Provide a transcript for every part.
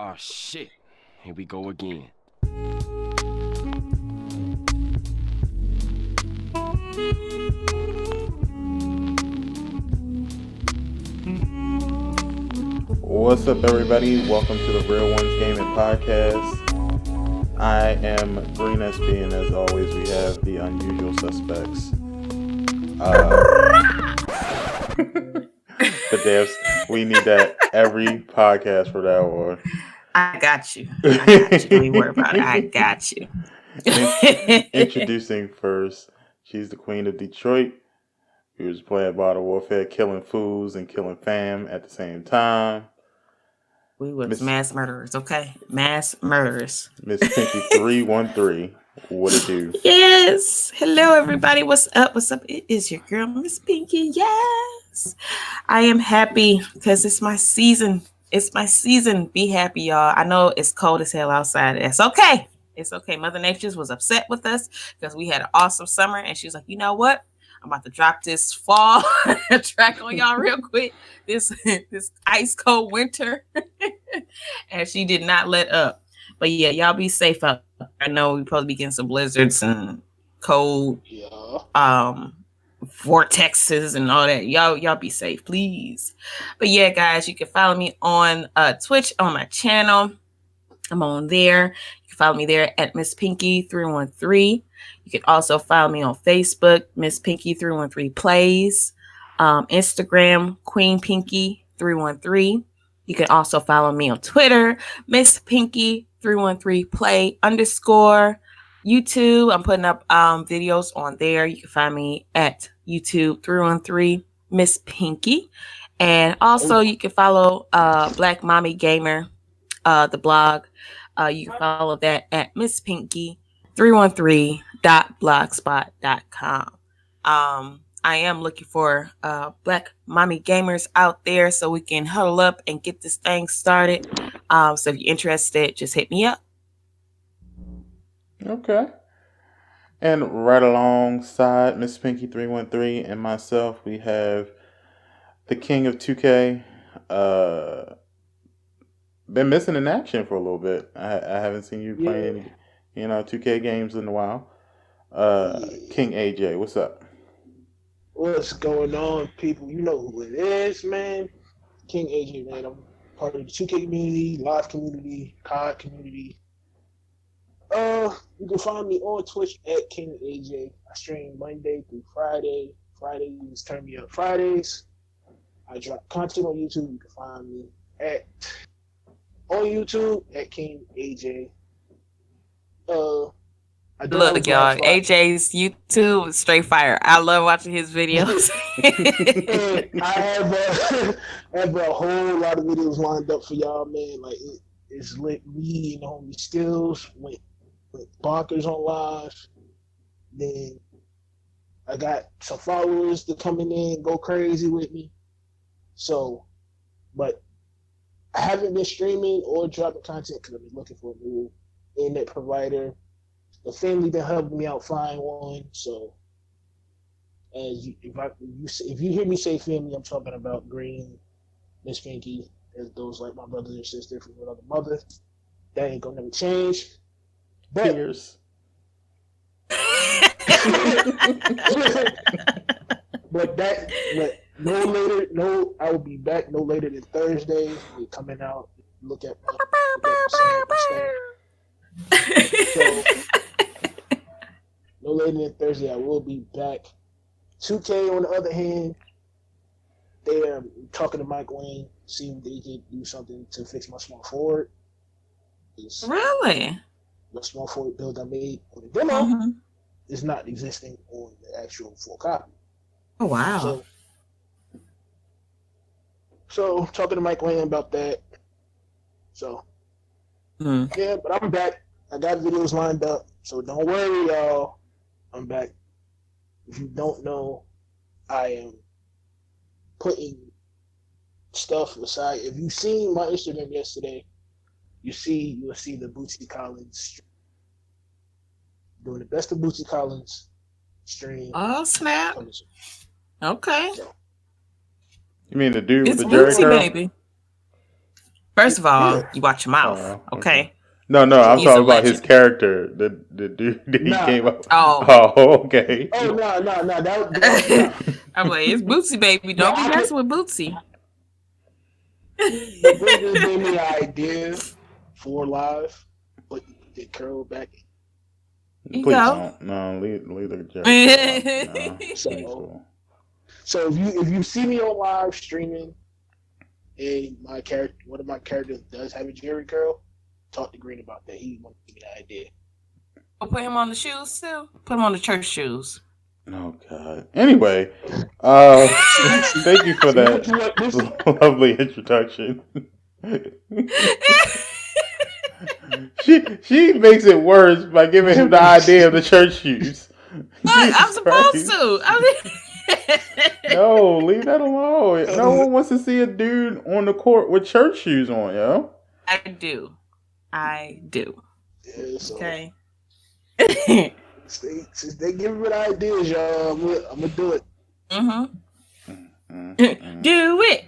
Oh shit, here we go again. What's up, everybody? Welcome to the RealOnesGaming podcast. I am Greenspmk, and as always, we have the unusual suspects. The devs, we need that every podcast for that one. I got you. Don't even worry about it. I got you. Introducing first, she's the queen of Detroit. We was playing Modern Warfare, killing fools and killing fam at the same time. We was mass murderers, okay? Mass murderers. Miss Pinky 313. What it do? Yes. Hello, everybody. What's up? What's up? It is your girl, Miss Pinky. Yes. I am happy because it's my season. It's my season. Be happy, y'all. I know it's cold as hell outside. It's okay. It's okay. Mother Nature was upset with us because we had an awesome summer, and she was like, you know what? I'm about to drop this fall track on y'all real quick. This ice cold winter. And she did not let up. But yeah, y'all be safe out. I know we probably be getting some blizzards and cold vortexes and all that. Y'all be safe, please. But yeah, guys, you can follow me on Twitch on my channel. I'm on there. You can follow me there at Miss Pinky 313. You can also follow me on Facebook, Miss Pinky 313 Plays, Instagram, Queen Pinky 313. You can also follow me on Twitter, Miss Pinky 313 Play _ YouTube. I'm putting up videos on there. You can find me at YouTube 313 Miss Pinky, and also you can follow Black Mommy Gamer, the blog. You can follow that at Miss Pinky 313.blogspot.com. I am looking for Black Mommy Gamers out there so we can huddle up and get this thing started. So if you're interested, just hit me up. Okay. And right alongside Miss Pinky 313 and myself, we have the king of 2K. Been missing in action for a little bit. I haven't seen you playing any 2K games in a while. King AJ, what's up? What's going on, people? You know who it is, man. King AJ, man. I'm part of the 2K community, live community, COD community. You can find me on Twitch at King AJ. I stream Monday through Friday. Fridays turn me up Fridays. I drop content on YouTube. You can find me on YouTube at King AJ. Look, y'all, AJ's YouTube is straight fire. I love watching his videos. I have a whole lot of videos lined up for y'all, man. Like it's lit. Me and the homie Skills went bonkers on live. Then I got some followers to coming in and go crazy with me. So, but I haven't been streaming or dropping content because I've been looking for a new internet provider. The family been helping me out find one. So, if you hear me say family, I'm talking about Green, Miss Pinky, as those like my brothers and sisters from another mother. That ain't gonna never change. But Cheers. I will be back no later than Thursday. We're coming out, look at my so, no later than Thursday, I will be back. 2K, on the other hand, they are talking to Mike Wayne, seeing if they can do something to fix my small forward. Really? The small forward build I made on the demo is not existing on the actual full copy. Oh, wow. So talking to Mike Wayne about that. So, yeah, but I'm back. I got videos lined up, so don't worry, y'all. I'm back. If you don't know, I am putting stuff aside. If you've seen my Instagram yesterday, you'll see the Bootsy Collins doing the best of Bootsy Collins stream. Oh, snap. Okay. So, You mean the dude it's with the Jerry Bootsy, curl? baby. First of all, Yeah. you watch your mouth, okay? No, I'm So- talking He's a about his legend. character. The dude that he Nah. came up. Oh. Oh, okay. Oh no. That I'm like, it's Bootsy, baby. Don't be messing with Bootsy. the boy just gave me an idea for live, but the curl back. You Please go. don't. No, leave the joke. No, he's So- cool. So if you see me on live streaming, and one of my characters does have a Jerry curl, talk to Green about that. He want to give me the idea. Put him on the shoes still. Put him on the church shoes. Oh God. Anyway, thank you for that lovely introduction. She makes it worse by giving him the idea of the church shoes. I'm supposed to. No, leave that alone. No one wants to see a dude on the court with church shoes on, yo. I do. Yeah, so Okay. since they give me the ideas, y'all, I'm gonna do it. Do it.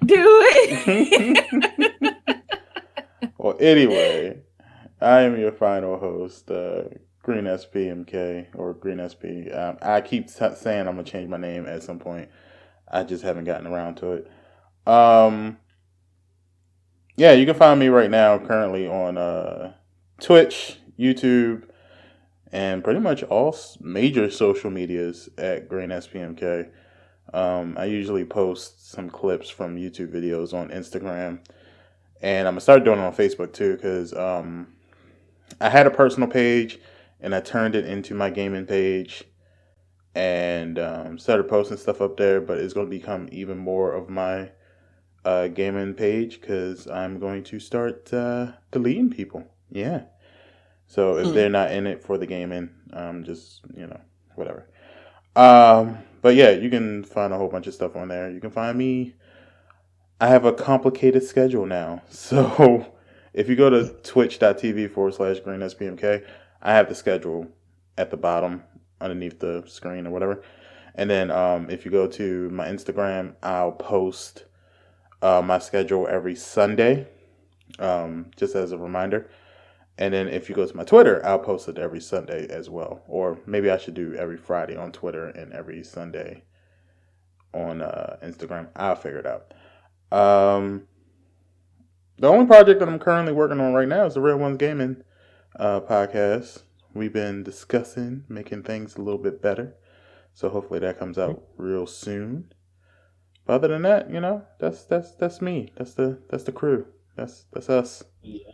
Well, anyway, I am your final host, Greenspmk or Greensp. I keep saying I'm gonna change my name at some point. I just haven't gotten around to it. Yeah, you can find me right now currently on Twitch, YouTube, and pretty much all major social medias at Greenspmk. I usually post some clips from YouTube videos on Instagram, and I'm gonna start doing it on Facebook too, because I had a personal page and I turned it into my gaming page, and started posting stuff up there, but it's going to become even more of my gaming page, because I'm going to start deleting people. Yeah. So if they're not in it for the gaming, just, whatever. But yeah, you can find a whole bunch of stuff on there. You can find me. I have a complicated schedule now. So if you go to twitch.tv/greenspmk, I have the schedule at the bottom underneath the screen or whatever. And then if you go to my Instagram, I'll post my schedule every Sunday, just as a reminder. And then if you go to my Twitter, I'll post it every Sunday as well. Or maybe I should do every Friday on Twitter and every Sunday on Instagram. I'll figure it out. The only project that I'm currently working on right now is the RealOnesGaming podcast. We've been discussing making things a little bit better, so hopefully that comes out real soon. But other than that, that's me. That's the crew. That's us. Yeah.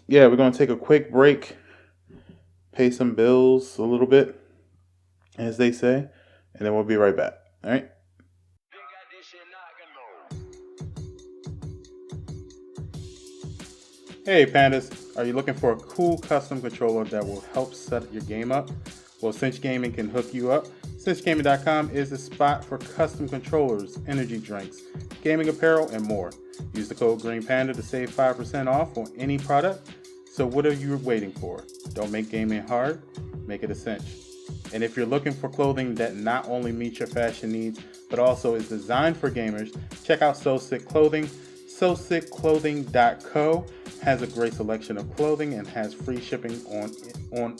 Yeah, we're gonna take a quick break, pay some bills a little bit, as they say, and then we'll be right back. All right. Hey Pandas, are you looking for a cool custom controller that will help set your game up? Well, Cinch Gaming can hook you up. CinchGaming.com is the spot for custom controllers, energy drinks, gaming apparel, and more. Use the code GREENPANDA to save 5% off on any product. So what are you waiting for? Don't make gaming hard, make it a cinch. And if you're looking for clothing that not only meets your fashion needs, but also is designed for gamers, check out So Sick Clothing. SoSickClothing.co has a great selection of clothing and has free shipping on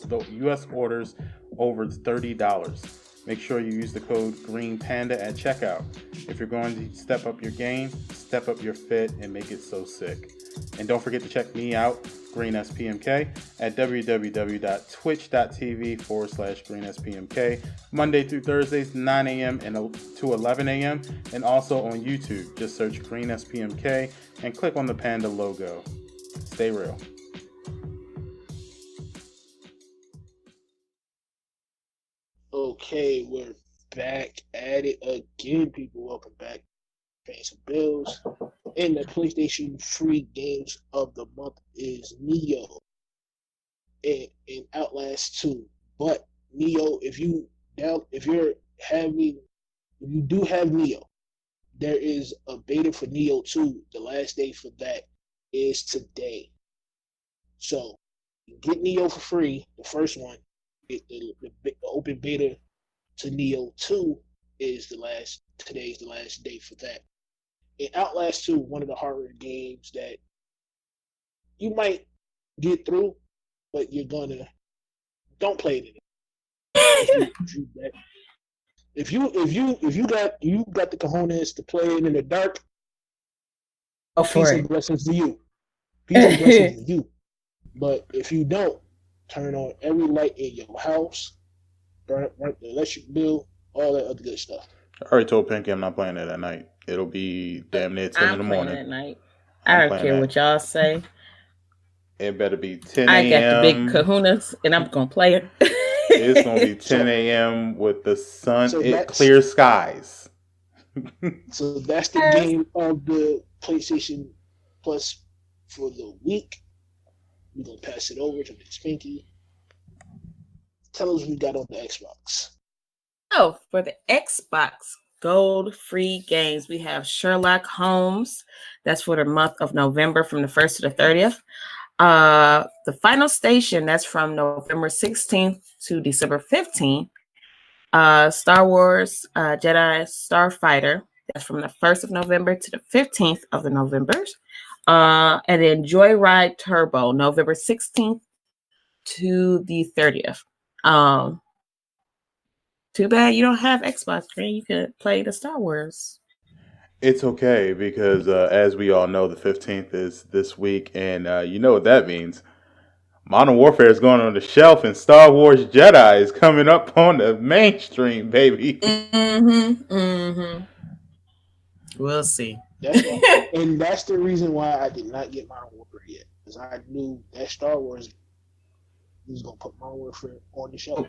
the U.S. orders over $30. Make sure you use the code GREENPANDA at checkout. If you're going to step up your game, step up your fit, and make it so sick. And don't forget to check me out, GreenSPMK, at www.twitch.tv/GreenSPMK, Monday through Thursdays, 9 a.m. to 11 a.m., and also on YouTube. Just search GreenSPMK and click on the panda logo. Stay real. Okay, we're back at it again, people. Welcome back. Paying some bills. And the PlayStation free games of the month is Neo and Outlast 2. But Neo, if you do have Neo, there is a beta for Neo 2. The last day for that is today. So get Neo for free, the first one. The open beta to Neo 2 is today's the last day for that. And Outlast 2, one of the harder games that you might get through, but you're gonna don't play it. If you got the cojones to play it in the dark, Go for peace and it. blessings to you. Peace and blessings to you. But if you don't, turn on every light in your house, burn the electric bill, all that other good stuff. I already told Pinky I'm not playing it at night. It'll be damn near 10 in the morning. I'm playing at night. I don't care what y'all say. It better be 10 a.m. I got the big kahunas, and I'm going to play it. It's going to be 10 a.m. with the sun, clear skies. So that's the game of the PlayStation Plus for the week. We're going to pass it over to Miss Pinky. Tell us what we got on the Xbox. Oh, for the Xbox Gold free games, we have Sherlock Holmes. That's for the month of November from the 1st to the 30th. The Final Station, that's from November 16th to December 15th. Star Wars Jedi Starfighter, that's from the 1st of November to the 15th of the Novembers. And then Joyride Turbo, November 16th to the 30th. Too bad you don't have Xbox, Green. You could play the Star Wars. It's okay because, as we all know, the 15th is this week, and you know what that means. Modern Warfare is going on the shelf, and Star Wars Jedi is coming up on the mainstream, baby. We'll see. And that's the reason why I did not get Modern Warfare yet, because I knew that Star Wars was going to put Modern Warfare on the shelf.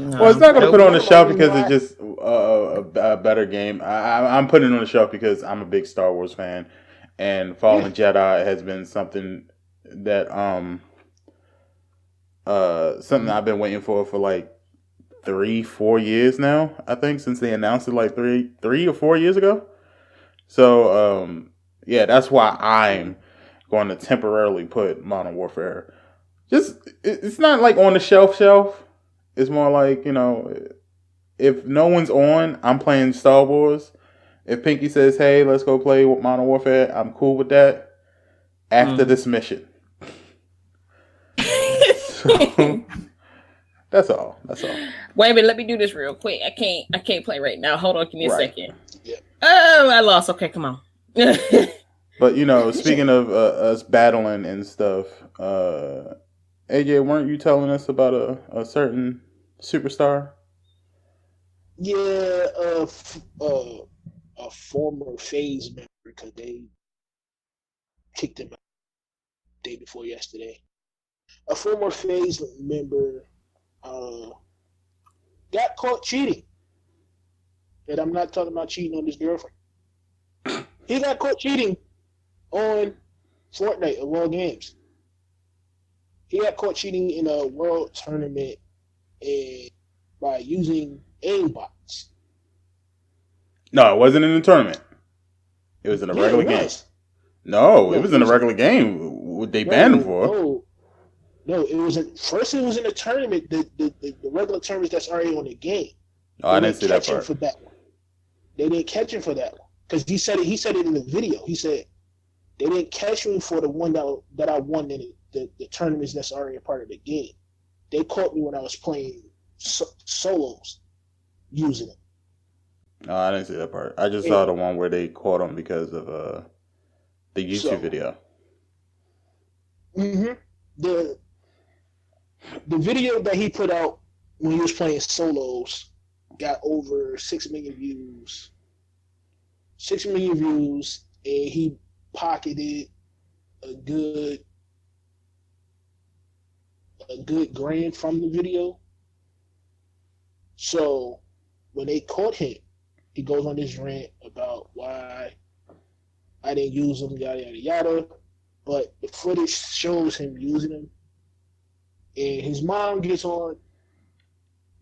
No, well, it's not going to put it on the shelf because it's just a better game. I'm putting it on the shelf because I'm a big Star Wars fan, and Fallen Jedi has been something that something I've been waiting for like 3-4 years now. I think since they announced it like 3 or 4 years ago. So yeah, that's why I'm going to temporarily put Modern Warfare. It's not like on the shelf. It's more like, you know, if no one's on, I'm playing Star Wars. If Pinky says, hey, let's go play Modern Warfare, I'm cool with that. After this mission. So, that's all. Wait a minute, let me do this real quick. I can't play right now. Hold on, give me a second. Yeah. Oh, I lost. Okay, come on. But, you know, speaking of us battling and stuff, AJ, weren't you telling us about a certain superstar? Yeah, a former FaZe member, because they kicked him out the day before yesterday. A former FaZe member got caught cheating. And I'm not talking about cheating on his girlfriend. He got caught cheating on Fortnite of all games. He got caught cheating in a world tournament by using aimbots. No, it wasn't in the tournament. It was in a regular game. No, it was in a regular game. What they banned him for? No, it was first. It was in a tournament. The regular tournaments that's already on the game. Oh, I didn't see that part. For that one. They didn't catch him for that one because he said it. He said it in the video. He said they didn't catch me for the one that I won in the tournaments that's already a part of the game. They caught me when I was playing solos using it. No, I didn't see that part. I just saw the one where they caught him because of the YouTube video. The video that he put out when he was playing solos got over 6 million views. 6 million views, and he pocketed a good grand from the video. So when they caught him, he goes on this rant about why I didn't use him, yada yada yada. But the footage shows him using them, and his mom gets on.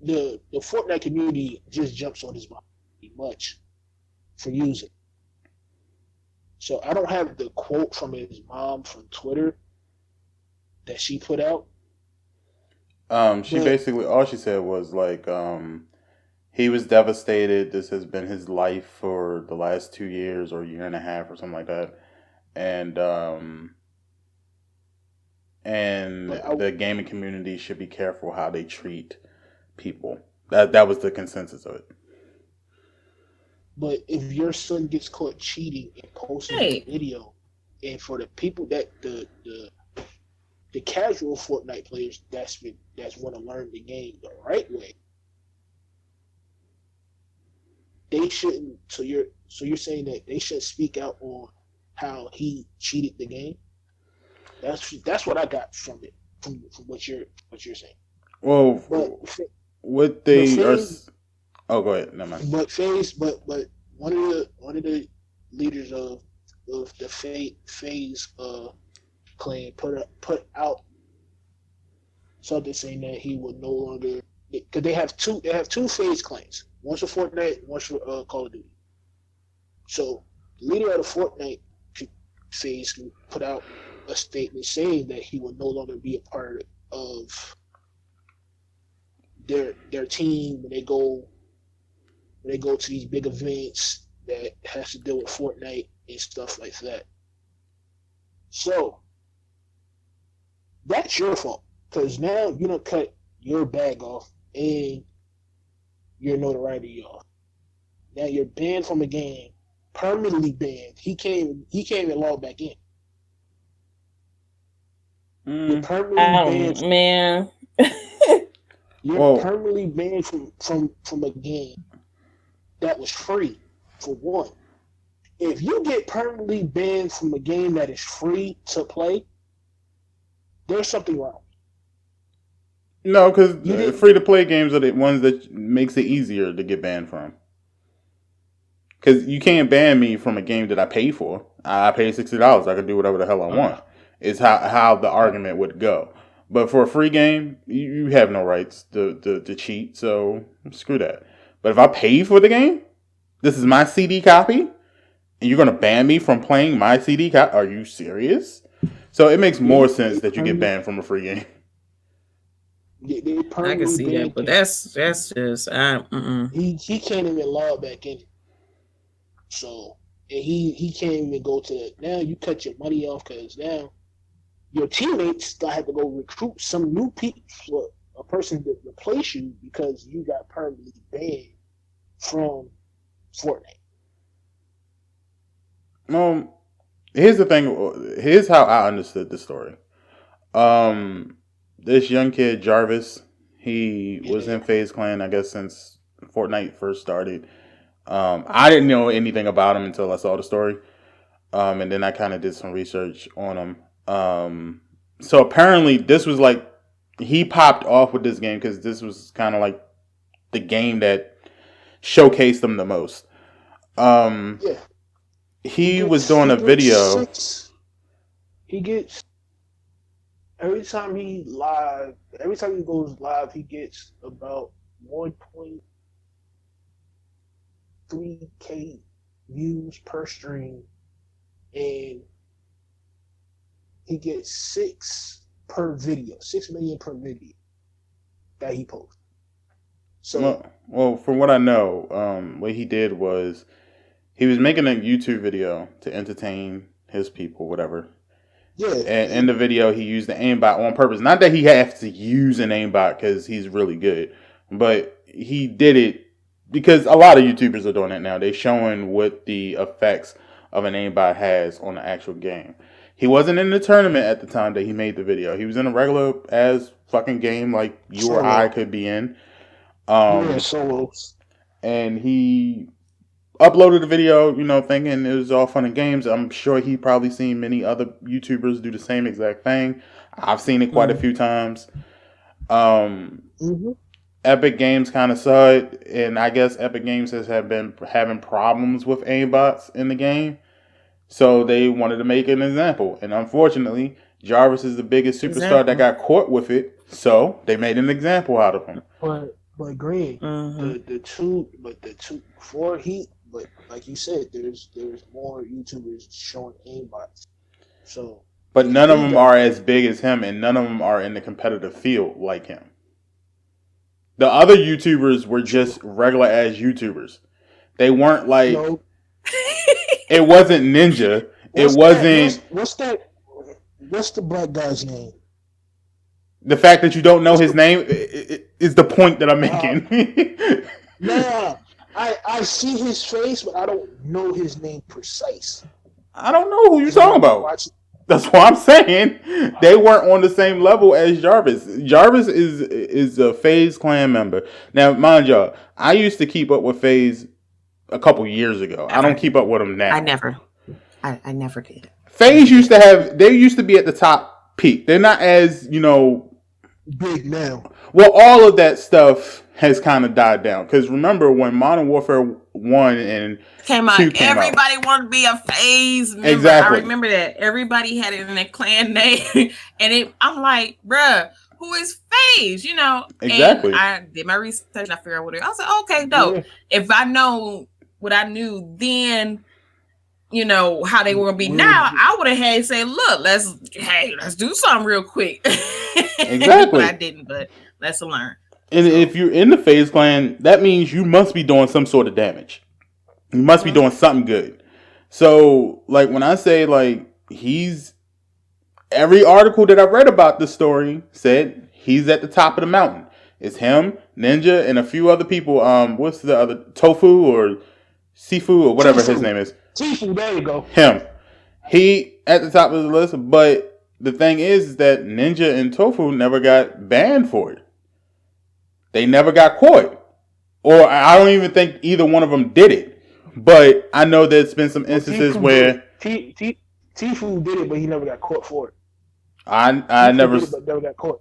The Fortnite community just jumps on his mom pretty much for using. So I don't have the quote from his mom from Twitter that she put out. She basically all she said was like, He was devastated. This has been his life for the last 2 years or a year and a half or something like that. And the gaming community should be careful how they treat people. That was the consensus of it. But if your son gets caught cheating and posting a video, and for the people that the casual Fortnite players that's want to learn the game the right way, they shouldn't. So you're saying that they should speak out on how he cheated the game? That's what I got from it, from what you're saying. Well, what they are. Oh, go ahead. Never mind. But one of the leaders of the FaZe clan put out something saying that he would no longer, because they have two FaZe clans. One's for Fortnite, one's for Call of Duty. So the leader of the Fortnite FaZe put out a statement saying that he will no longer be a part of their team when they go to these big events that has to deal with Fortnite and stuff like that. So that's your fault, because now you don't cut your bag off and your notoriety off. Now you're banned from a game, permanently banned. He can't even log back in. You're permanently banned. Man. You're permanently banned from a game that was free, for one. If you get permanently banned from a game that is free to play, there's something wrong. No, because free-to-play games are the ones that makes it easier to get banned from. Because you can't ban me from a game that I pay for. I pay $60. I can do whatever the hell I want. Is how the argument would go. But for a free game, you have no rights to cheat, so screw that. But if I pay for the game, this is my CD copy, and you're going to ban me from playing my CD copy? Are you serious? So it makes more sense that you get banned from a free game. I can see that, but that's just he can't even log back in. So, and he can't even go to now. You cut your money off because now your teammates gonna have to go recruit some new people, a person to replace you because you got permanently banned from Fortnite. Here's the thing. Here's how I understood the story. This young kid, Jarvis, he was in FaZe Clan, I guess, since Fortnite first started. I didn't know anything about him until I saw the story. And then I kind of did some research on him. So apparently this was like, he popped off with this game because this was kind of like the game that showcased him the most. He was doing a video. He gets, every time he goes live, he gets about 1.3K views per stream, and he gets 6 million per video that he posts. So, well, from what I know, what he did was he was making a YouTube video to entertain his people, whatever. Yeah. And in the video, he used the aimbot on purpose. Not that he has to use an aimbot because he's really good, but he did it because a lot of YouTubers are doing it now. They're showing what the effects of an aimbot has on the actual game. He wasn't in the tournament at the time that he made the video. He was in a regular as fucking game like you or I could be in. Solos. And he uploaded the video, thinking it was all fun and games. I'm sure he probably seen many other YouTubers do the same exact thing. I've seen it quite a few times. Epic Games kind of saw it, and I guess Epic Games have been having problems with aimbots in the game. So they wanted to make an example. And unfortunately, Jarvis is the biggest superstar that got caught with it. So they made an example out of him. But Green, but like you said, there's more YouTubers showing aimbots. So, but none of them are as big as him, and none of them are in the competitive field like him. The other YouTubers were just regular ass YouTubers. They weren't like. No. It wasn't Ninja. What's the black guy's name? The fact that you don't know his name is the point that I'm making. Nah, I see his face, but I don't know his name precise. I don't know who you're talking about. That's what I'm saying. They weren't on the same level as Jarvis. Jarvis is a FaZe clan member. Now, mind y'all, I used to keep up with FaZe a couple years ago. I don't keep up with them now. I never did. FaZe used to be at the top peak. They're not as, big now. Well, all of that stuff has kind of died down. Because remember when Modern Warfare 1 and came out, 2 came everybody out. wanted to be a FaZe member. Exactly. I remember that. Everybody had it in their clan name. And I'm like, bruh, who is FaZe? Exactly. And I did my research. I figured out what it was. I was like, okay, dope. Yeah. If I know what I knew then, how they were going to be now, I would have had to say, look, let's do something real quick. Exactly. But I didn't, but let's learn. And if you're in the FaZe clan, that means you must be doing some sort of damage. You must be doing something good. So, like, when I say, like, every article that I've read about this story said he's at the top of the mountain. It's him, Ninja, and a few other people. What's the other? Tofu or Sifu or whatever his name is. Sifu, there you go. Him. He at the top of the list, but the thing is that Ninja and Tofu never got banned for it. They never got caught. Or I don't even think either one of them did it. But I know there's been some instances where Tifu did it, but he never got caught for it. I never got caught.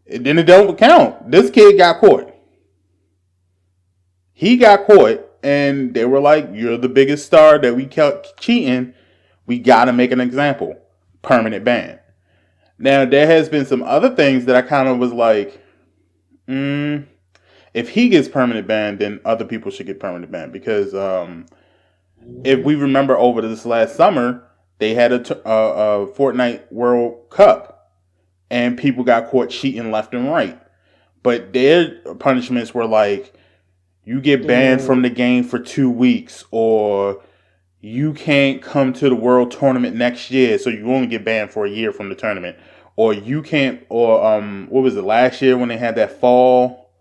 Then it don't count. This kid got caught. He got caught, and they were like, "You're the biggest star that we kept cheating. We got to make an example. Permanent ban." Now there has been some other things that I kind of was like, if he gets permanent ban, then other people should get permanent ban. Because if we remember over this last summer, they had a Fortnite World Cup. And people got caught cheating left and right. But their punishments were like, you get banned from the game for 2 weeks. Or you can't come to the world tournament next year. So you only get banned for a year from the tournament. Or you can't, or what was it, last year when they had that fall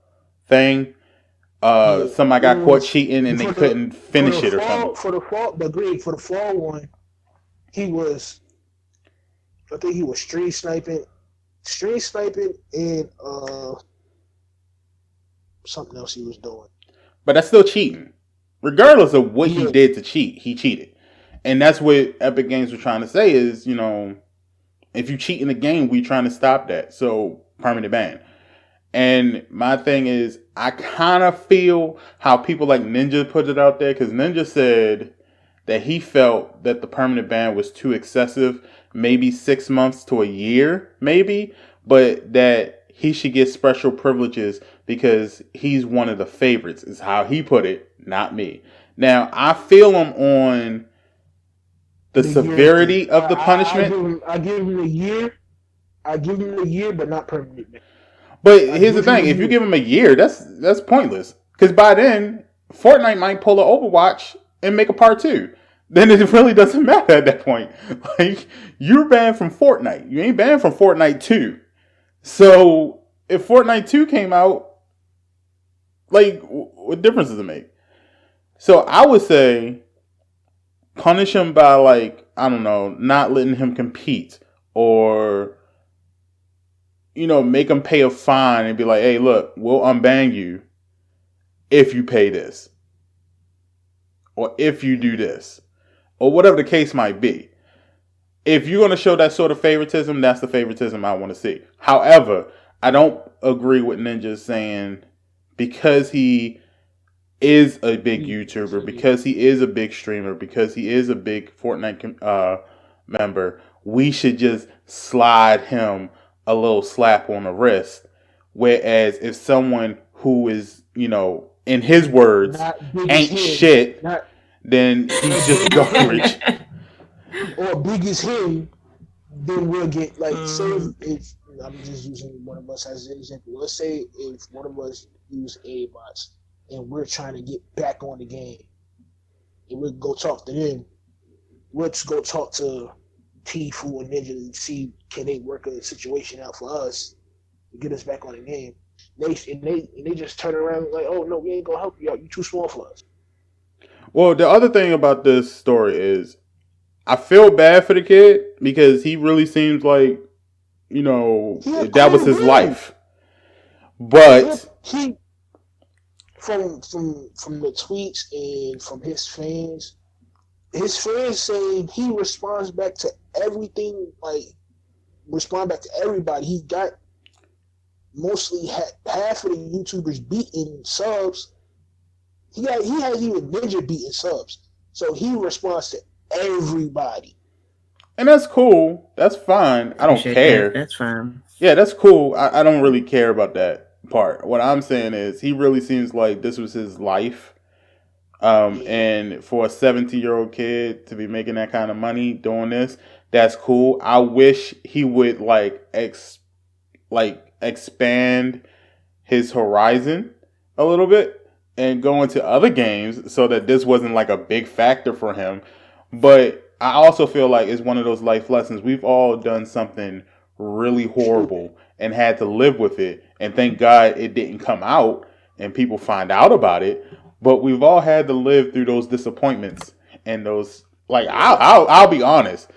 thing, somebody got caught cheating and they couldn't finish it or something. For the fall one, I think he was stream sniping and something else he was doing. But that's still cheating. Regardless of what he did to cheat, he cheated. And that's what Epic Games were trying to say is, if you cheat in the game, we're trying to stop that. So, permanent ban. And my thing is, I kind of feel how people like Ninja put it out there. Because Ninja said that he felt that the permanent ban was too excessive. Maybe 6 months to a year, maybe. But that he should get special privileges because he's one of the favorites, is how he put it, not me. Now, I feel him on the severity of the punishment. I give him a year. I give him a year, but not permanent. But here's the thing: if you give him a year, that's pointless. Because by then, Fortnite might pull an Overwatch and make a part 2. Then it really doesn't matter at that point. Like, you're banned from Fortnite. You ain't banned from Fortnite 2. So if Fortnite 2 came out, like, what difference does it make? So I would say punish him by, like, I don't know, not letting him compete, or, make him pay a fine and be like, hey, look, we'll unban you if you pay this, or if you do this, or whatever the case might be. If you're going to show that sort of favoritism, that's the favoritism I want to see. However, I don't agree with Ninja saying because he is a big YouTuber, because he is a big streamer, because he is a big Fortnite member, we should just slide him a little slap on the wrist. Whereas if someone who is, in his words, ain't shit, then he's just garbage. Or big as him, then we'll get, like, say if I'm just using one of us as an example. Let's say if one of us, use AI bots, and we're trying to get back on the game. And we'll go talk to them. Let's go talk to Tfue and Ninja and see can they work a situation out for us to get us back on the game. They just turn around like, oh no, we ain't gonna help you out. You too small for us. Well, the other thing about this story is I feel bad for the kid because he really seems like, that was his life. But he from the tweets and from his fans saying he responds back to everything, respond back to everybody. He got mostly half of the YouTubers beating subs. He has even Ninja beating subs. So he responds to everybody. And that's cool. That's fine. I don't care. That's fine. Yeah, that's cool. I don't really care about that part. What I'm saying is he really seems like this was his life. And for a 17-year-old kid to be making that kind of money doing this, that's cool. I wish he would expand his horizon a little bit and go into other games so that this wasn't like a big factor for him. But I also feel like it's one of those life lessons. We've all done something really horrible and had to live with it. And thank God it didn't come out and people find out about it. But we've all had to live through those disappointments and those, I'll be honest.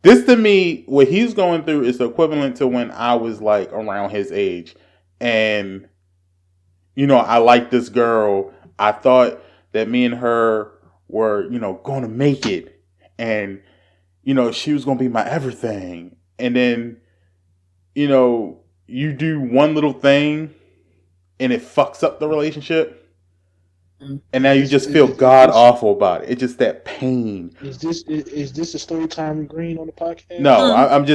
This to me, what he's going through is equivalent to when I was around his age. And, I liked this girl. I thought that me and her were, going to make it. And, she was going to be my everything. And then, you do one little thing and it fucks up the relationship. And now you just feel god awful about it. It's just that pain. Is this a story time green on the podcast? No, I'm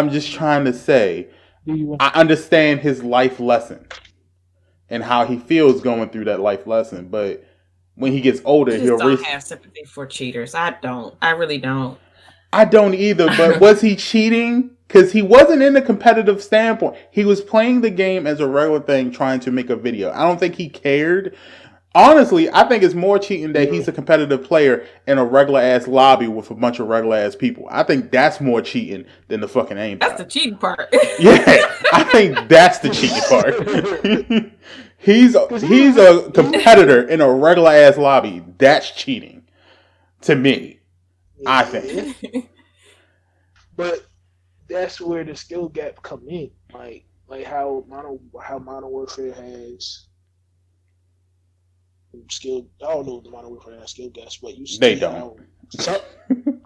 just trying to say I understand his life lesson and how he feels going through that life lesson. But when he gets older, he'll have sympathy for cheaters. I don't. I really don't. I don't either. But was he cheating? Because he wasn't in a competitive standpoint. He was playing the game as a regular thing, trying to make a video. I don't think he cared. Honestly, I think it's more cheating that he's a competitive player in a regular ass lobby with a bunch of regular ass people. I think that's more cheating than the fucking aim. That's the cheating part. Yeah, I think that's the cheating part. He's a competitor in a regular ass lobby. That's cheating to me. I think. But that's where the skill gap come in. Like how Modern Warfare has skill. I don't know if the Modern Warfare has skill gaps, but you see they don't.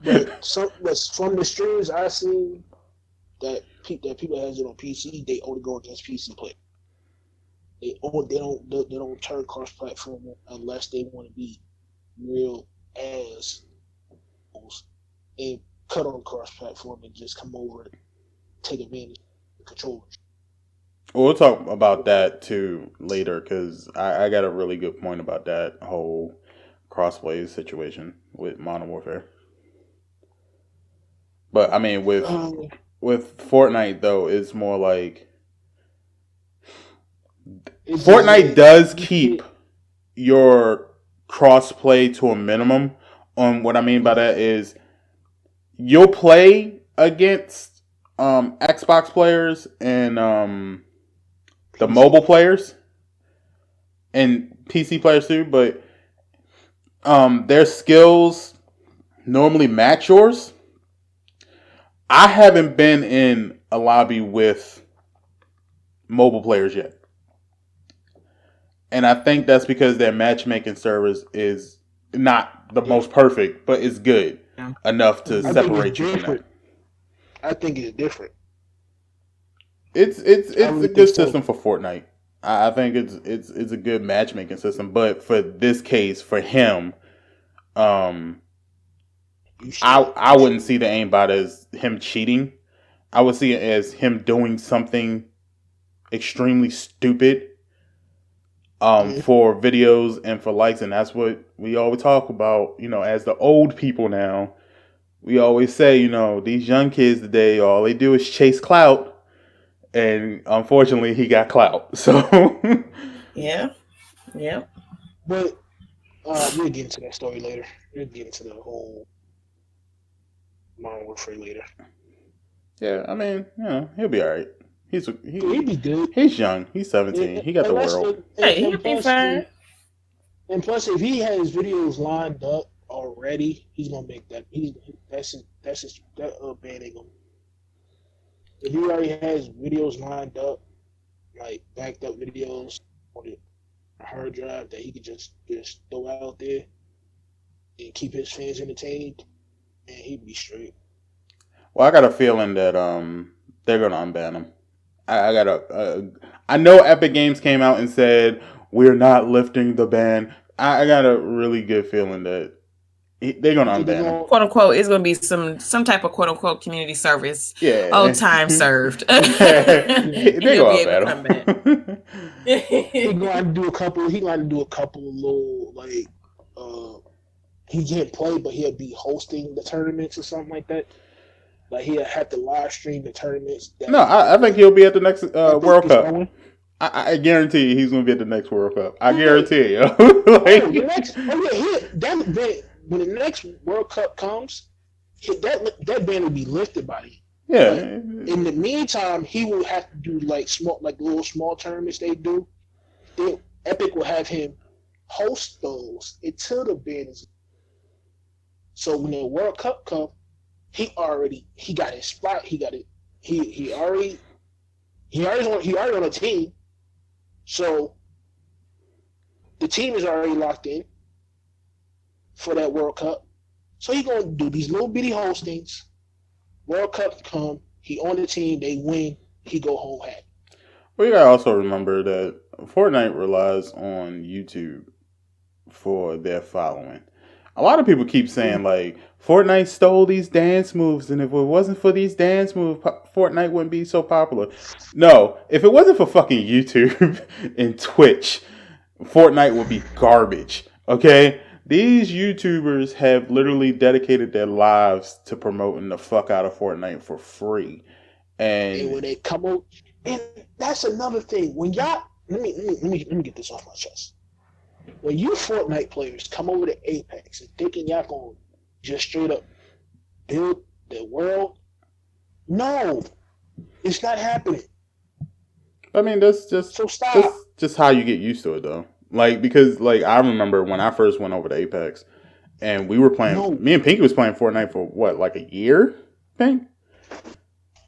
But from the streams I seen that people has it on PC, they only go against PC players. They don't turn cross platform unless they want to be real ass and cut on cross platform and just come over and take advantage of the controllers. We'll talk about that too later because I got a really good point about that whole crossplay situation with Modern Warfare. But I mean, with Fortnite though, it's more like Fortnite does keep your crossplay to a minimum. What I mean by that is you'll play against Xbox players and the mobile players and PC players too, but their skills normally match yours. I haven't been in a lobby with mobile players yet. And I think that's because their matchmaking service is not the most perfect, but it's good enough to separate you from that. I think it's different. It's a good system for Fortnite. I think it's a good matchmaking system, but for this case, for him, I wouldn't see the aimbot as him cheating. I would see it as him doing something extremely stupid for videos and for likes, and that's what we always talk about. As the old people now, we always say, these young kids today, all they do is chase clout. And unfortunately, he got clout. So Yeah. Yeah. But we'll get into that story later. We'll get into the whole Modern Warfare later. Yeah, I mean, he'll be all right. He'd be good. He's young. He's 17. He got the world. Hey, he'll be fine. And plus, if he has videos lined up already, he's gonna make that. That band ain't gonna. If he already has videos lined up, like backed up videos on a hard drive that he could just throw out there and keep his fans entertained, and he'd be straight. Well, I got a feeling that they're gonna unban him. I know Epic Games came out and said we're not lifting the ban. I got a really good feeling that they're gonna unban him. Quote unquote, it's gonna be some type of quote unquote community service. Yeah. Oh, time served. They're gonna come back. He gonna do a couple. He gonna do a couple of little like. He can't play, but he'll be hosting the tournaments or something like that. Like he'll have to live stream the tournaments. No, I think he'll be at the next World Cup. I guarantee you he's going to be at the next World Cup. I guarantee you. When the next World Cup comes, that ban will be lifted by him. Yeah. But in the meantime, he will have to do like little small tournaments they do. Epic will have him host those until the ban is. So when the World Cup comes, he got his spot. He got it. He already on a team. So the team is already locked in for that World Cup. So he gonna do these little bitty hostings. World Cup come, he on the team, they win, he go home happy. Well, you gotta also remember that Fortnite relies on YouTube for their following. A lot of people keep saying like Fortnite stole these dance moves, and if it wasn't for these dance moves, Fortnite wouldn't be so popular. No, if it wasn't for fucking YouTube and Twitch, Fortnite would be garbage. Okay, these YouTubers have literally dedicated their lives to promoting the fuck out of Fortnite for free, and when they come out, and that's another thing. When y'all, let me get this off my chest. When you Fortnite players come over to Apex and thinking y'all gonna just straight up build the world, no, it's not happening. I mean, that's just how you get used to it, though. Like, because like I remember when I first went over to Apex, and we were playing. Me and Pinky was playing Fortnite for what, like a year, Pink?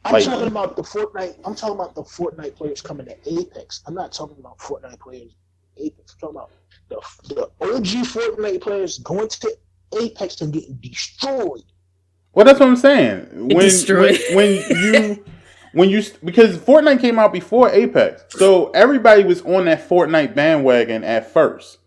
I'm talking about the Fortnite. I'm talking about the Fortnite players coming to Apex. I'm not talking about Fortnite players Apex. I'm talking about the OG Fortnite players going to Apex and getting destroyed. Well, that's what I'm saying. When you because Fortnite came out before Apex, so everybody was on that Fortnite bandwagon at first,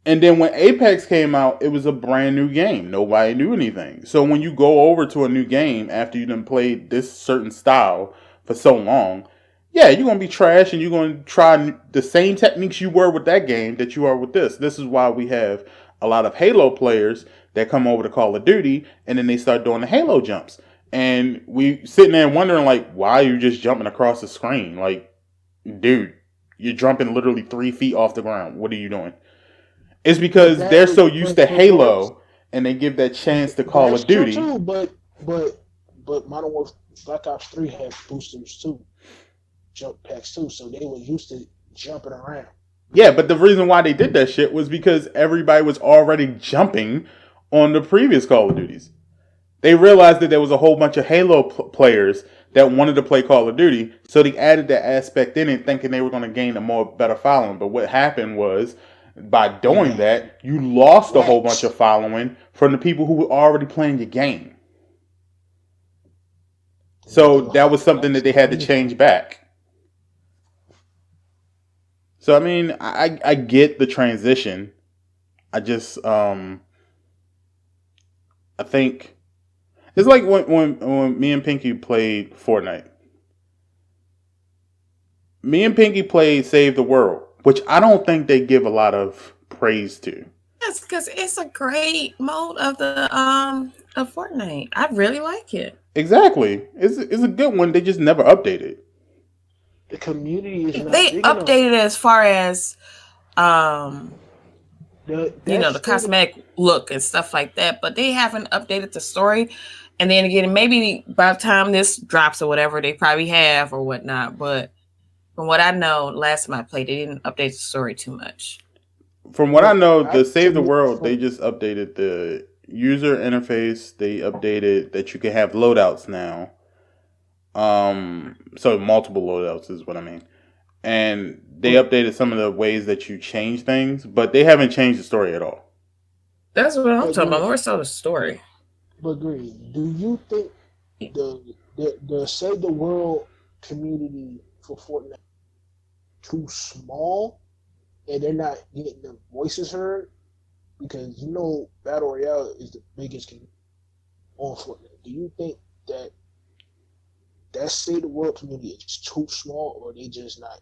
and then when Apex came out, it was a brand new game. Nobody knew anything. So when you go over to a new game after you done played this certain style for so long, yeah, you're going to be trash and you're going to try the same techniques you were with that game that you are with this. This is why we have a lot of Halo players that come over to Call of Duty and then they start doing the Halo jumps. And we sitting there wondering, like, why are you just jumping across the screen? Like, dude, you're jumping literally 3 feet off the ground. What are you doing? It's because they're so used to Halo and they give that chance to Call of Duty. True, but Modern Warfare Black Ops 3 had boosters too. Jump packs too, so they were used to jumping around. Yeah, but the reason why they did that shit was because everybody was already jumping on the previous Call of Duties. They realized that there was a whole bunch of Halo players that wanted to play Call of Duty, so they added that aspect in it, thinking they were going to gain a better following. But what happened was, by doing that, you lost a whole bunch of following from the people who were already playing the game. So that was something that they had to change back. So, I mean, I get the transition. I just, I think, it's like when me and Pinky played Fortnite. Me and Pinky played Save the World, which I don't think they give a lot of praise to. Yes, because it's a great mode of the of Fortnite. I really like it. Exactly. It's a good one. They just never update it. the community is not They big enough. updated as far as the cosmetic look and stuff like that, but they haven't updated the story. And then again, maybe by the time this drops or whatever, they probably have or whatnot. But from what I know, last time I played, they didn't update the story too much. From what I know, the Save the World, they just updated the user interface. They updated that you can have loadouts now. So multiple loadouts is what I mean. And they updated some of the ways that you change things, but they haven't changed the story at all. That's what I'm talking about. More so the story. But Green, do you think the Save the World community for Fortnite too small, and they're not getting their voices heard? Because Battle Royale is the biggest community on Fortnite. Do you think that Save the World community is too small, or they just not?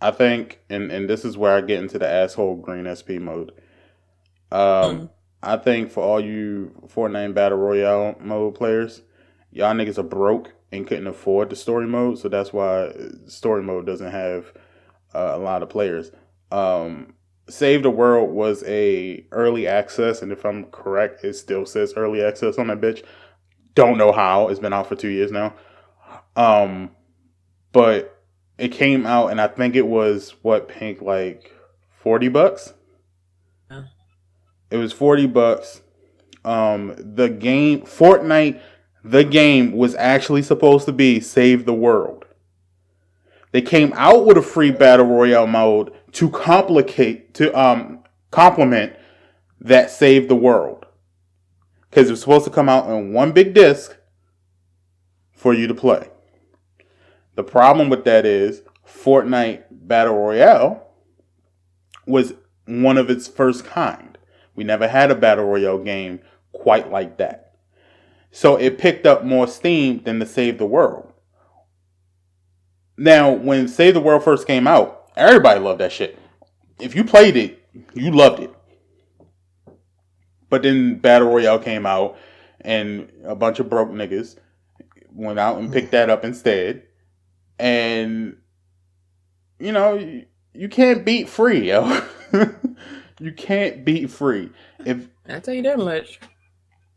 I think, and this is where I get into the asshole green SP mode. I think for all you Fortnite Battle Royale mode players, y'all niggas are broke and couldn't afford the story mode, so that's why story mode doesn't have a lot of players. Save the World was a early access, and if I'm correct, it still says early access on that bitch. Don't know how. It's been out for 2 years now. But it came out, and I think it was, Pink, like $40? Yeah. It was $40. The game, Fortnite, the game was actually supposed to be Save the World. They came out with a free Battle Royale mode to complement that Save the World. Because it was supposed to come out in one big disc for you to play. The problem with that is Fortnite Battle Royale was one of its first kind. We never had a Battle Royale game quite like that. So it picked up more steam than the Save the World. Now, when Save the World first came out, everybody loved that shit. If you played it, you loved it. But then Battle Royale came out, and a bunch of broke niggas went out and picked that up instead. And, you can't beat free, yo. You can't beat free. I'll tell you that much.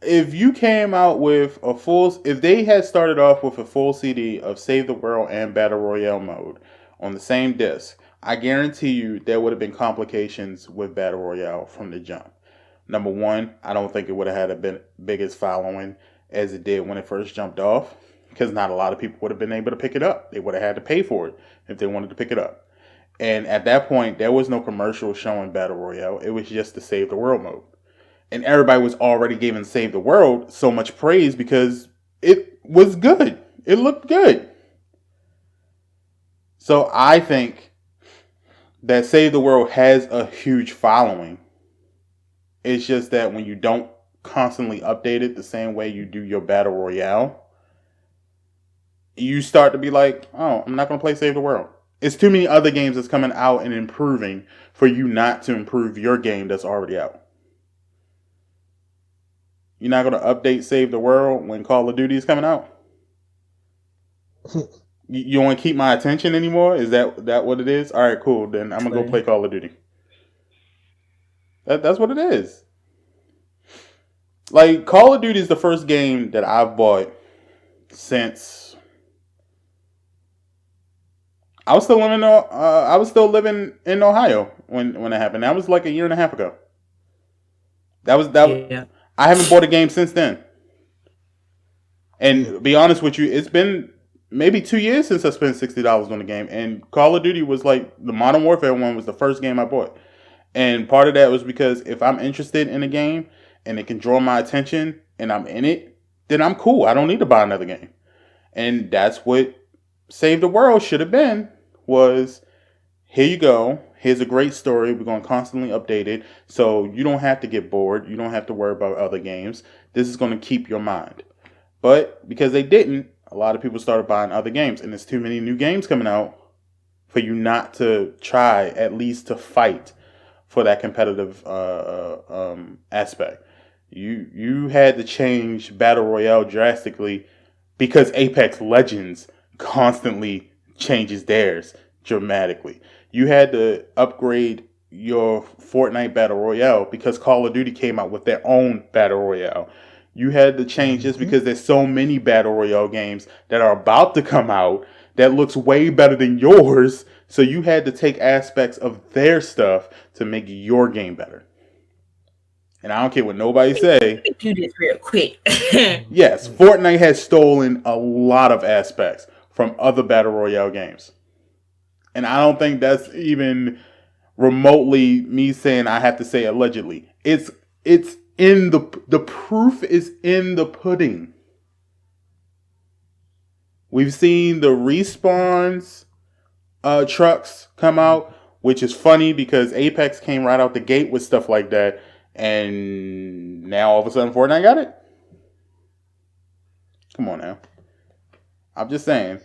If you came out with if they had started off with a full CD of Save the World and Battle Royale mode on the same disc, I guarantee you there would have been complications with Battle Royale from the jump. Number one, I don't think it would have had a biggest following as it did when it first jumped off, because not a lot of people would have been able to pick it up. They would have had to pay for it if they wanted to pick it up. And at that point, there was no commercial showing Battle Royale. It was just the Save the World mode. And everybody was already giving Save the World so much praise because it was good. It looked good. So I think that Save the World has a huge following. It's just that when you don't constantly update it the same way you do your Battle Royale, you start to be like, oh, I'm not going to play Save the World. It's too many other games that's coming out and improving for you not to improve your game that's already out. You're not going to update Save the World when Call of Duty is coming out? You want to keep my attention anymore? Is that what it is? All right, cool. Then I'm going to go play Call of Duty. That's what it is. Like, Call of Duty is the first game that I've bought since I was still living in Ohio when it happened. That was like a year and a half ago. Yeah. I haven't bought a game since then. And to be honest with you, it's been maybe 2 years since I spent $60 on a game. And Call of Duty was like, the Modern Warfare one was the first game I bought. And part of that was because if I'm interested in a game and it can draw my attention and I'm in it, then I'm cool. I don't need to buy another game. And that's what Save the World should have been, was here you go. Here's a great story. We're going to constantly update it. So you don't have to get bored. You don't have to worry about other games. This is going to keep your mind. But because they didn't, a lot of people started buying other games. And there's too many new games coming out for you not to try at least to fight for that competitive aspect. You had to change Battle Royale drastically because Apex Legends constantly changes theirs dramatically. You had to upgrade your Fortnite Battle Royale because Call of Duty came out with their own Battle Royale. You had to change this because there's so many Battle Royale games that are about to come out that looks way better than yours. So you had to take aspects of their stuff to make your game better. And I don't care what nobody say. Let me do this real quick. Yes, Fortnite has stolen a lot of aspects from other Battle Royale games. And I don't think that's even remotely me saying I have to say allegedly. It's in the proof is in the pudding. We've seen the respawns trucks come out, which is funny because Apex came right out the gate with stuff like that. And now all of a sudden Fortnite got it? Come on now. I'm just saying.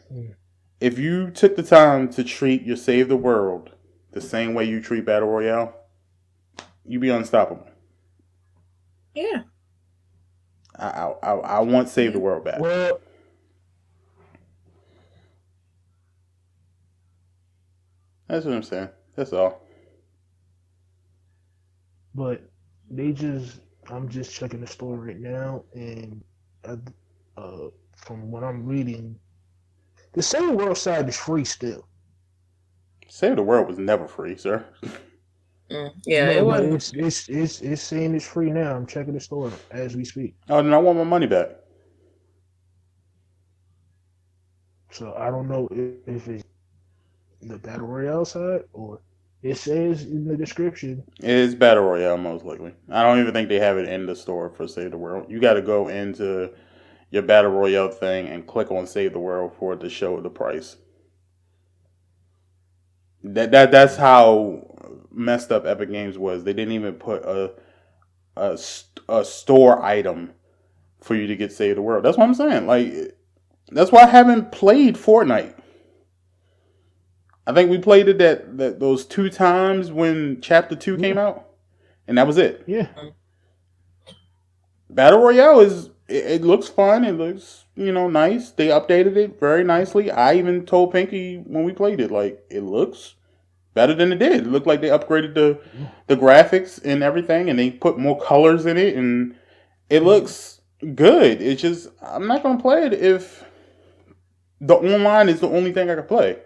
If you took the time to treat your Save the World the same way you treat Battle Royale, you'd be unstoppable. Yeah. I want Save the World back. Well, That's what I'm saying. That's all. but I'm just checking the store right now, and from what I'm reading, the Save the World side is free still. Save the World was never free, sir. Yeah, No, it but was. it's saying it's free now. I'm checking the store as we speak. Oh, then I want my money back. So I don't know if it's the Battle Royale side or it says in the description. It's Battle Royale, most likely. I don't even think they have it in the store for Save the World. You got to go into your Battle Royale thing and click on Save the World for it to show the price. That's how messed up Epic Games was. They didn't even put a store item for you to get Save the World. That's what I'm saying. Like, that's why I haven't played Fortnite. I think we played it that those 2 times when Chapter 2 came out, and that was it. Yeah. Battle Royale it looks fun. It looks, nice. They updated it very nicely. I even told Pinky when we played it, like, it looks better than it did. It looked like they upgraded the graphics and everything, and they put more colors in it, and it looks good. It's just, I'm not going to play it if the online is the only thing I can play.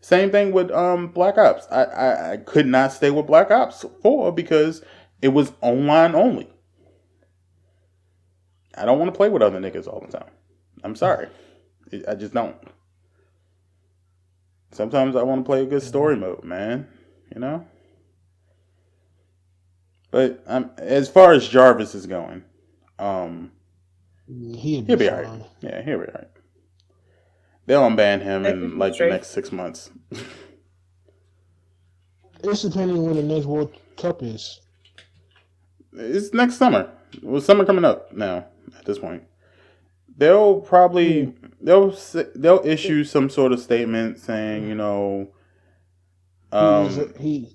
Same thing with Black Ops. I could not stay with Black Ops 4 because it was online only. I don't want to play with other niggas all the time. I'm sorry. I just don't. Sometimes I want to play a good story mode, man. But as far as Jarvis is going, He'll be alright. Yeah, he'll be alright. They'll unban him in like the next 6 months. It's depending when the next World Cup is. It's next summer. Well, summer coming up now. At this point, they'll probably they'll issue some sort of statement saying, he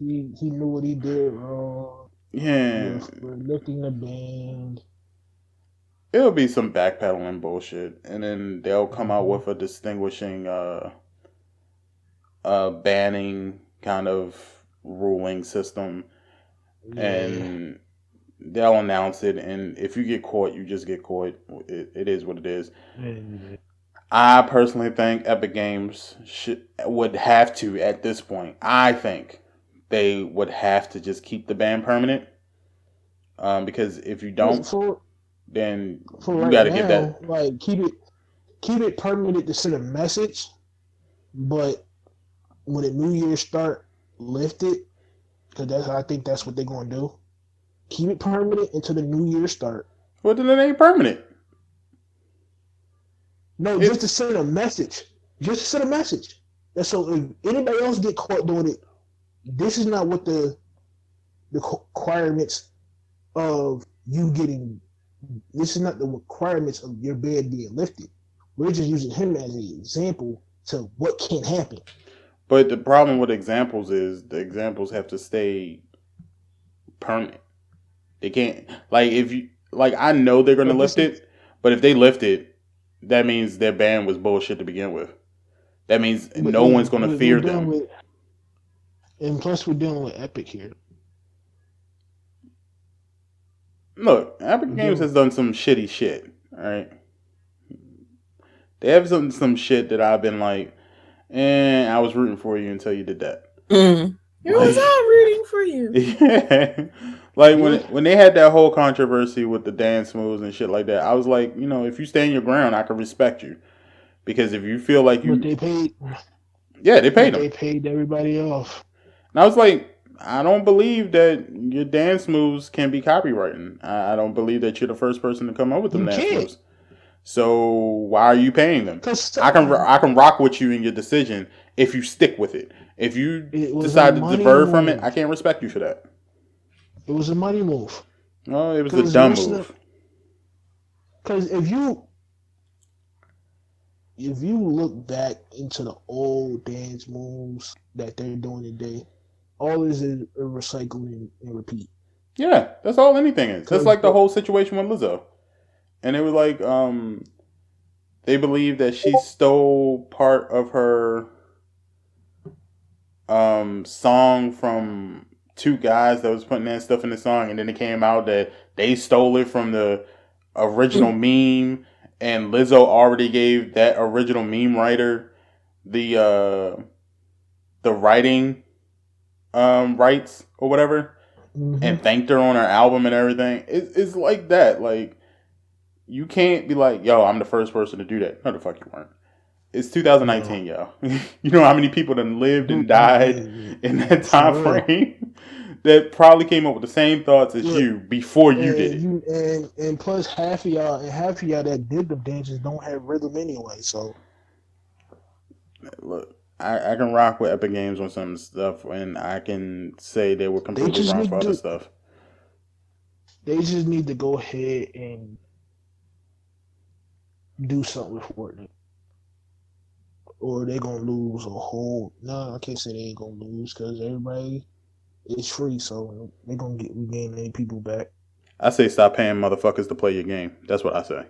knew what he did wrong. Yeah, We're looking to ban. It'll be some backpedaling bullshit, and then they'll come out with a distinguishing banning kind of ruling system, and they'll announce it. And if you get caught, you just get caught. It is what it is. I personally think Epic Games would have to, at this point, I think they would have to just keep the ban permanent, because if you don't, then you got to get that. Like, keep it permanent to send a message, but when the New Year start, lift it, because I think that's what they're going to do. Keep it permanent until the New Year start. Well, then it ain't permanent. No, just to send a message. Just to send a message. And so if anybody else get caught doing it, this is not what the requirements of you getting. This is not the requirements of your ban being lifted. We're just using him as an example to what can happen. But the problem with examples is the examples have to stay permanent. They can't, I know they're going to lift it, but if they lift it, that means their ban was bullshit to begin with. That means But no one's going to fear them. And plus, we're dealing with Epic here. Look, Epic Games has done some shitty shit. All right, they have some shit that I've been like, I was rooting for you until you did that. It was all rooting for you. Yeah, like when they had that whole controversy with the dance moves and shit like that, I was like, if you stand your ground, I can respect you. Because if you feel like you, but they paid. Yeah, they paid them. They paid everybody off. And I was like, I don't believe that your dance moves can be copywritten. I don't believe that you're the first person to come up with them dance moves. So why are you paying them? I can rock with you in your decision if you stick with it. If you decide to divert from it, I can't respect you for that. It was a money move. No, it was a dumb move. Because if you look back into the old dance moves that they're doing today, all is a recycling and repeat. Yeah, that's all anything is. That's like the whole situation with Lizzo. And it was like, they believe that she stole part of her song from two guys that was putting that stuff in the song, and then it came out that they stole it from the original meme, and Lizzo already gave that original meme writer the writing rights or whatever, and thanked her on her album and everything. It's like that. Like, you can't be like, yo, I'm the first person to do that. No, the fuck you weren't. It's 2019, yo. You know how many people that lived and died in that time frame that probably came up with the same thoughts as you before you did it. And plus, half of y'all that did the dances don't have rhythm anyway. So, look, I can rock with Epic Games on some stuff, and I can say they were completely wrong for other stuff. They just need to go ahead and do something with Fortnite, or they're gonna lose a whole. No, I can't say they ain't gonna lose because everybody is free, so they're gonna regain their people back. I say stop paying motherfuckers to play your game. That's what I say.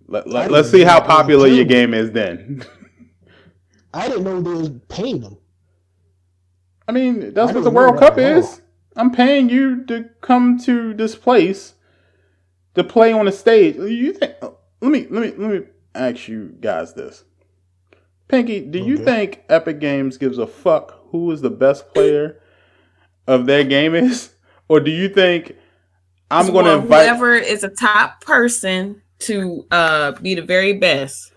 Let's see how popular your game is then. I didn't know they was paying them. I mean, that's what the World Cup is. I'm paying you to come to this place to play on a stage. You think? Let me ask you guys this. Pinky, do you think Epic Games gives a fuck who is the best player of their game is? Or do you think I'm going to invite whoever is a top person to be the very best?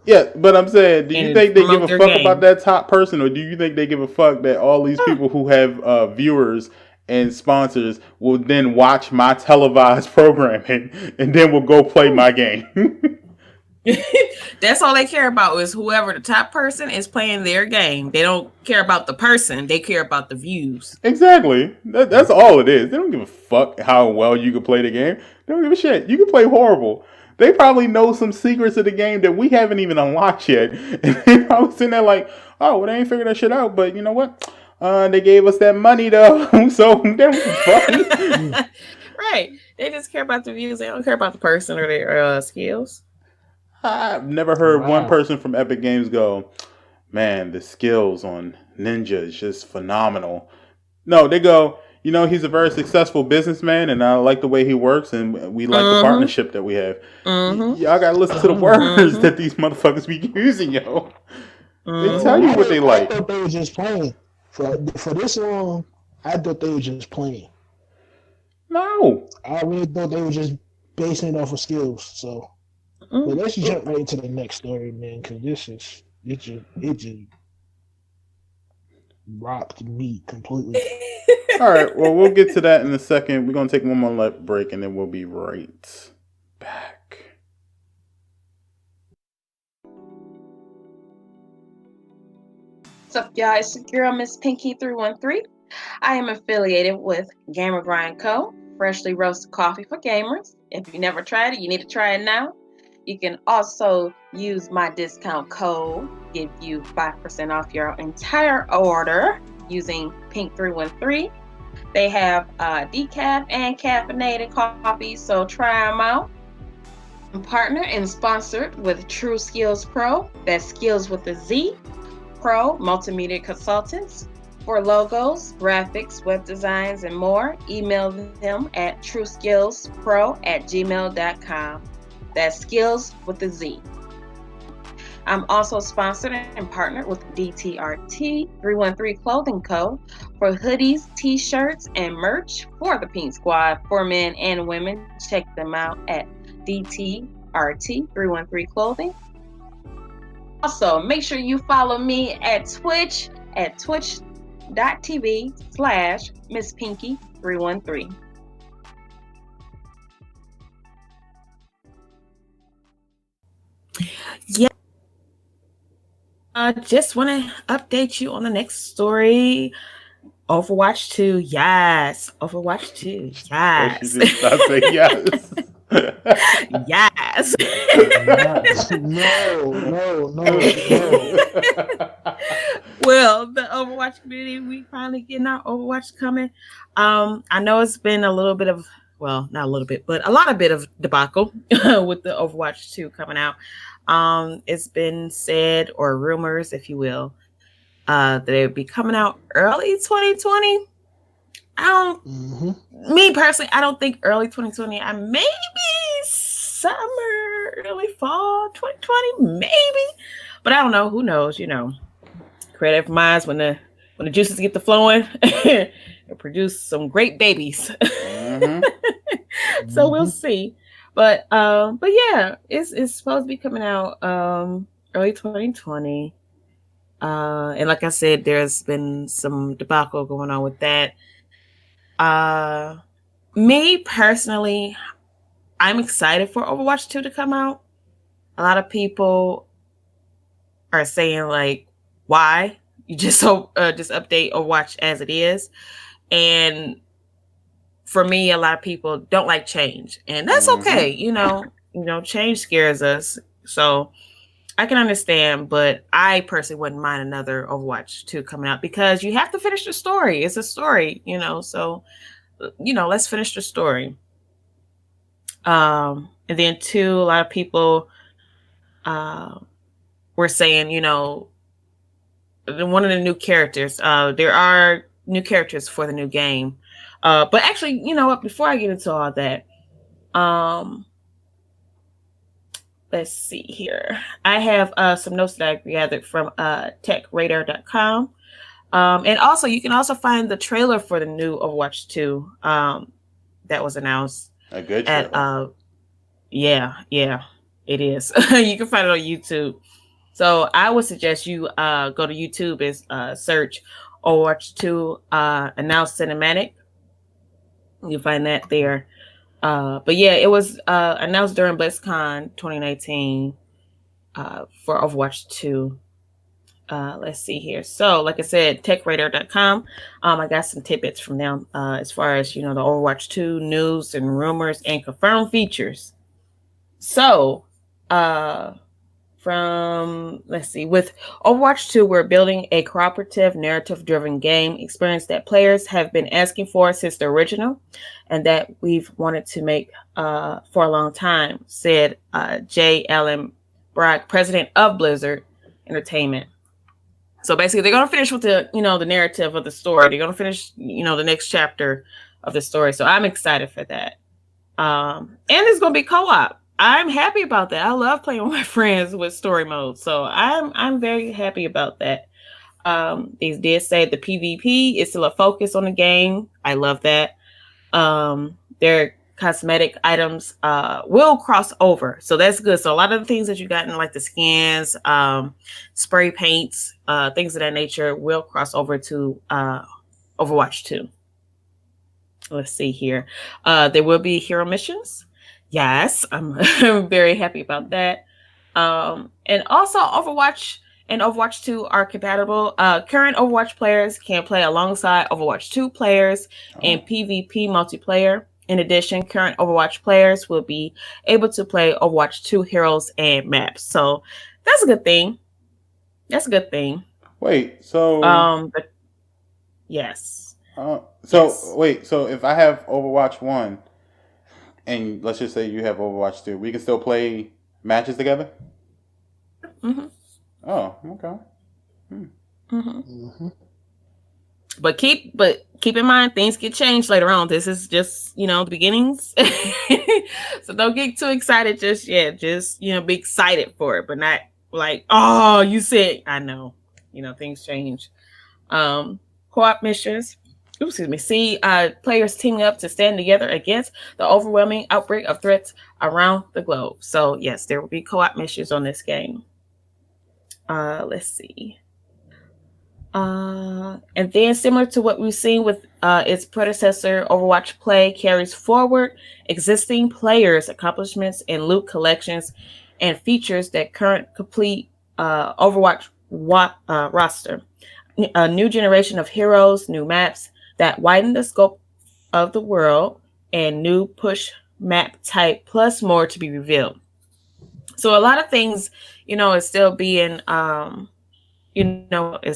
Yeah, but I'm saying, do you think they give a fuck about that top person, or do you think they give a fuck that all these people who have viewers and sponsors will then watch my televised programming and then will go play my game? That's all they care about is whoever the top person is playing their game. They don't care about the person. They care about the views. Exactly. That's all it is. They don't give a fuck how well you can play the game. They don't give a shit. You can play horrible. They probably know some secrets of the game that we haven't even unlocked yet. And they probably sitting there like, oh, well, they ain't figured that shit out. But you know what? They gave us that money, though. So they don't fuck. Right. They just care about the views. They don't care about the person or their skills. I've never heard one person from Epic Games go, man, the skills on Ninja is just phenomenal. No, they go, you know, he's a very successful businessman, and I like the way he works, and we like the partnership that we have. Y'all gotta listen to the words that these motherfuckers be using, yo. They tell you what they like. I thought they were just playing. For this long, I thought they were just playing. No. I really thought they were just basing it off of skills, so... But let's jump right into the next story, man, because it just rocked me completely. All right, well, we'll get to that in a second. We're going to take one more break, and then we'll be right back. What's up, y'all? It's your girl, Miss Pinky 313. I am affiliated with Gamer Grind Co., freshly roasted coffee for gamers. If you never tried it, you need to try it now. You can also use my discount code, give you 5% off your entire order using Pink313. They have decaf and caffeinated coffee, so try them out. partner and sponsored with True Skills Pro. That's skills with a Z. Pro multimedia consultants for logos, graphics, web designs, and more. Email them at trueskillspro@gmail.com. That's skills with a Z. I'm also sponsored and partnered with DTRT 313 Clothing Co. for hoodies, t-shirts, and merch for the Pink Squad for men and women. Check them out at DTRT 313 Clothing. Also, make sure you follow me at Twitch at twitch.tv/MissPinky313. Yeah. I just want to update you on the next story. Overwatch 2, yes. Overwatch 2, yes. She did not say yes. Yes. No. Well, the Overwatch community, we finally getting our Overwatch coming. I know it's been a little bit of, well, not a little bit, but a lot of bit of debacle with the Overwatch 2 coming out. It's been said, or rumors, if you will, that it would be coming out early 2020. Me personally, I don't think early 2020. Maybe summer, early fall 2020, maybe. But I don't know. Who knows? You know, creative minds when the juices get to flowing, and produce some great babies. So we'll see. But yeah, it's supposed to be coming out early 2020. And like I said, there's been some debacle going on with that. Me personally, I'm excited for Overwatch 2 to come out. A lot of people are saying, like, why? You just update Overwatch as it is. And for me, a lot of people don't like change. And that's okay. You know, change scares us. So I can understand, but I personally wouldn't mind another Overwatch 2 coming out because you have to finish the story. It's a story, so, let's finish the story. And then two, a lot of people were saying, one of the new characters, there are new characters for the new game. But actually, before I get into all that, let's see here. I have some notes that I gathered from techradar.com. And also, you can also find the trailer for the new Overwatch 2 that was announced. A good trailer. Yeah, it is. You can find it on YouTube. So I would suggest you go to YouTube and search Overwatch 2 announced cinematic. You'll find that there. But yeah, it was announced during BlizzCon 2019 for Overwatch 2. Let's see here. So, like I said, techradar.com. I got some tidbits from them as far as, the Overwatch 2 news and rumors and confirmed features. So, let's see, with Overwatch 2, we're building a cooperative, narrative-driven game experience that players have been asking for since the original, and that we've wanted to make for a long time, said J. Allen Brack, president of Blizzard Entertainment. So basically, they're going to finish with the narrative of the story. They're going to finish, the next chapter of the story. So I'm excited for that. And it's going to be co-op. I'm happy about that. I love playing with my friends with story mode. So I'm very happy about that. They did say the PvP is still a focus on the game. I love that. Their cosmetic items will cross over. So that's good. So a lot of the things that you got in like the skins, spray paints, things of that nature will cross over to Overwatch 2. Let's see here. There will be hero missions. Yes, I'm very happy about that. And also Overwatch and Overwatch 2 are compatible. Current Overwatch players can play alongside Overwatch 2 players in PvP multiplayer. In addition, current Overwatch players will be able to play Overwatch 2 heroes and maps. So that's a good thing. Wait, so yes. So if I have Overwatch 1 And let's just say you have Overwatch 2. We can still play matches together? Mm-hmm. Oh, okay. Mm-hmm. Mm-hmm. But keep in mind, things get changed later on. This is just, the beginnings. So don't get too excited just yet. Just, be excited for it, but not like, oh, you said, I know, things change. Co-op missions. Excuse me. See players teaming up to stand together against the overwhelming outbreak of threats around the globe. So yes, there will be co-op missions on this game. Let's see. And then similar to what we've seen with its predecessor, Overwatch Play carries forward existing players' accomplishments and loot collections and features that current complete Overwatch roster. A new generation of heroes, new maps that widen the scope of the world, and new push map type, plus more to be revealed. So a lot of things, is still being as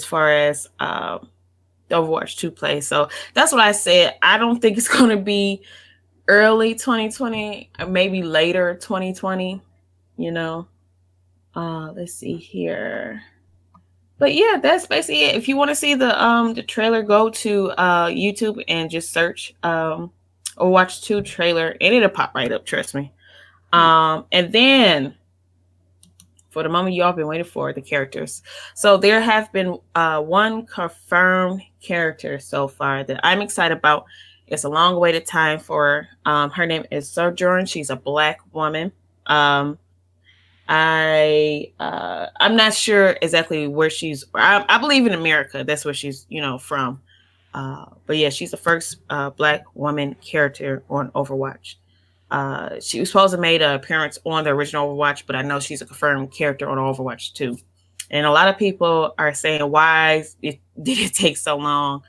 far as the Overwatch 2 play. So that's what I said. I don't think it's going to be early 2020, or maybe later 2020, let's see here. But yeah, that's basically it. If you want to see the trailer, go to YouTube and just search Overwatch 2 trailer, and it'll pop right up, trust me. And then for the moment y'all been waiting for, the characters. So there have been one confirmed character so far that I'm excited about. It's a long awaited time for her name is Sojourn. She's a Black woman. I'm not sure exactly where she's. I believe in America. That's where she's from. But yeah, she's the first Black woman character on Overwatch. She was supposed to make an appearance on the original Overwatch, but I know she's a confirmed character on Overwatch 2. And a lot of people are saying, why did it take so long?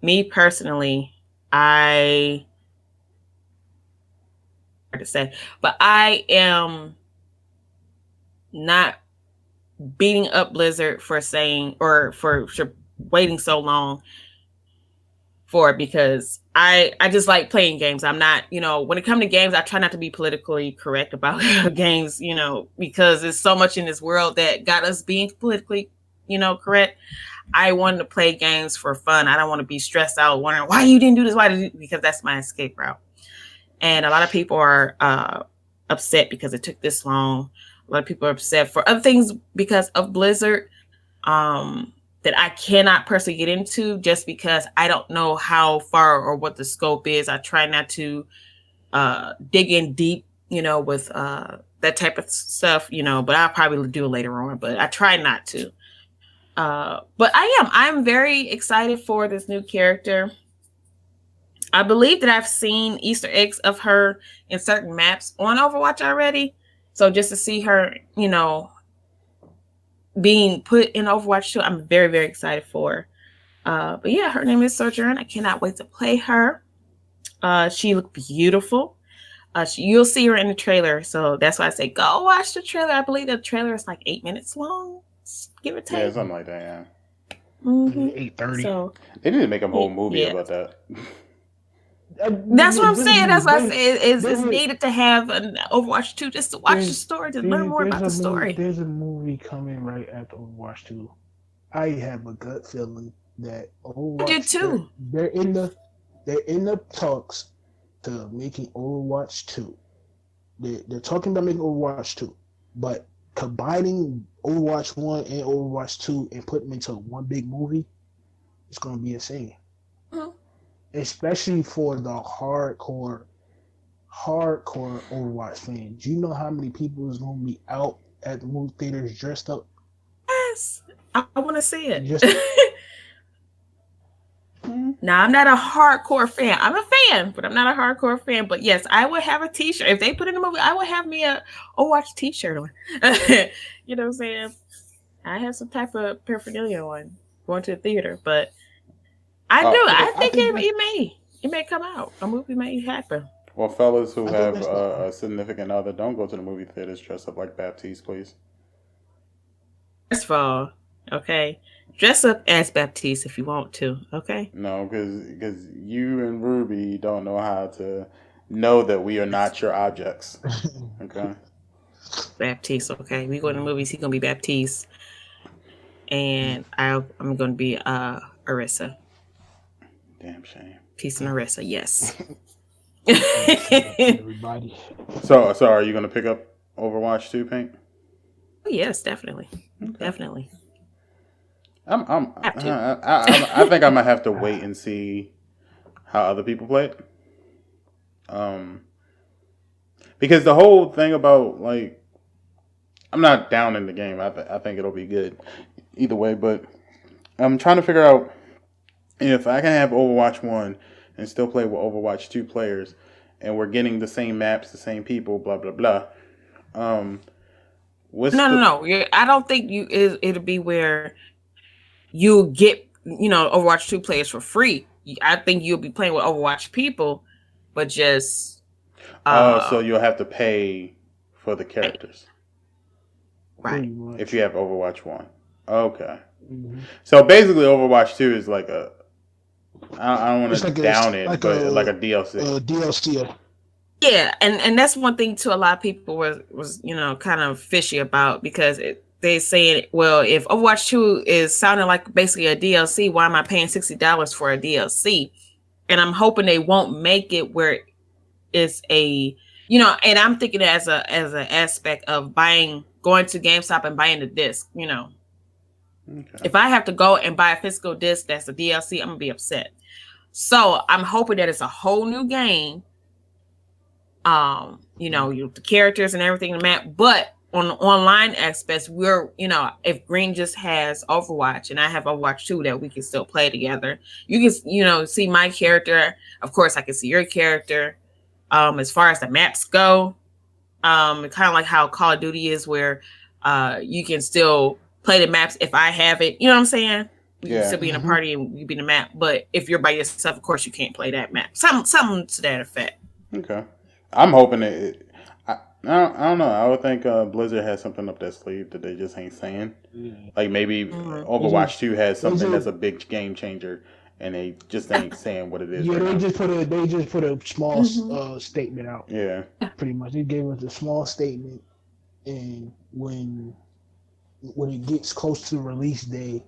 Me personally, hard to say, but I am not beating up Blizzard for saying, or for waiting so long for it, because I just like playing games. I'm not, when it comes to games, I try not to be politically correct about games, because there's so much in this world that got us being politically, correct. I wanted to play games for fun. I don't want to be stressed out wondering why you didn't do this, because that's my escape route. And a lot of people are upset because it took this long. A lot of people are upset for other things because of Blizzard. That I cannot personally get into, just because I don't know how far or what the scope is. I try not to dig in deep, with that type of stuff, but I'll probably do it later on, but I try not to. But I'm very excited for this new character. I believe that I've seen Easter eggs of her in certain maps on Overwatch already. So just to see her, being put in Overwatch 2, I'm very, very excited for. But yeah, her name is Sojourn. I cannot wait to play her. She looked beautiful. You'll see her in the trailer. So that's why I say go watch the trailer. I believe the trailer is like 8 minutes long, give or take. Yeah, something like that, yeah. Mm-hmm. 8:30. So they need to make a whole movie about that. That's what I'm saying. That's why I say it's needed to have an Overwatch 2 just to watch the story, to learn more about the story. There's a movie coming right after Overwatch 2. I have a gut feeling that Overwatch. I did too. They're in the talks to making Overwatch 2. They're talking about making Overwatch 2, but combining Overwatch 1 and Overwatch 2 and putting them into one big movie, it's going to be insane. Mm-hmm. Especially for the hardcore Overwatch fans. You know how many people is going to be out at the movie theaters dressed up? Yes, I want to see it. Now, I'm not a hardcore fan. I'm a fan, but I'm not a hardcore fan. But yes, I would have a t-shirt. If they put in a movie, I would have me a Overwatch t-shirt on. You know what I'm saying? I have some type of paraphernalia on going to the theater, but I think it may come out. A movie may happen. Well, fellas who have a significant other, don't go to the movie theaters dressed up like Baptiste, please. First of all, Okay, dress up as Baptiste if you want to. Okay, No, because you and Ruby don't know how to know that we are not your objects. Okay. Baptiste. Okay, we go to the movies. He gonna be Baptiste, and I'm gonna be Arissa. Damn shame. Peace and Arissa. Yes. Everybody. So are you gonna pick up Overwatch 2, Pink? Yes, definitely, Okay. definitely. I think I'm gonna have to wait and see how other people play it. Because the whole thing about like, I'm not down in the game. I think it'll be good either way, but I'm trying to figure out if I can have Overwatch 1 and still play with Overwatch 2 players, and we're getting the same maps, the same people, blah blah blah. No. I don't think it'll be where you get Overwatch 2 players for free. I think you'll be playing with Overwatch people, but just so you'll have to pay for the characters, right? If you have Overwatch 1. Okay. Mm-hmm. So basically, Overwatch 2 is like a. I don't want to down it, but like a DLC. DLC. Yeah, and that's one thing too. A lot of people was kind of fishy about, because they saying, well, if Overwatch 2 is sounding like basically a DLC, why am I paying $60 for a DLC? And I'm hoping they won't make it where it's a and I'm thinking as an aspect of going to GameStop and buying the disc. Okay. If I have to go and buy a physical disc that's a DLC, I'm gonna be upset. So I'm hoping that it's a whole new game. The characters and everything in the map, but on the online aspects, we're if Green just has Overwatch and I have Overwatch 2, that we can still play together. You can see my character. Of course, I can see your character. As far as the maps go, kind of like how Call of Duty is, where you can still play the maps if I have it. You know what I'm saying? We can still be in a party and you be in the map. But if you're by yourself, of course, you can't play that map. Something to that effect. Okay. I'm hoping I don't know. I would think Blizzard has something up their sleeve that they just ain't saying. Like maybe Overwatch 2 has something that's a big game changer, and they just ain't saying what it is. Yeah, they just put a small statement out. Yeah, pretty much. They gave us a small statement, and when it gets close to release day,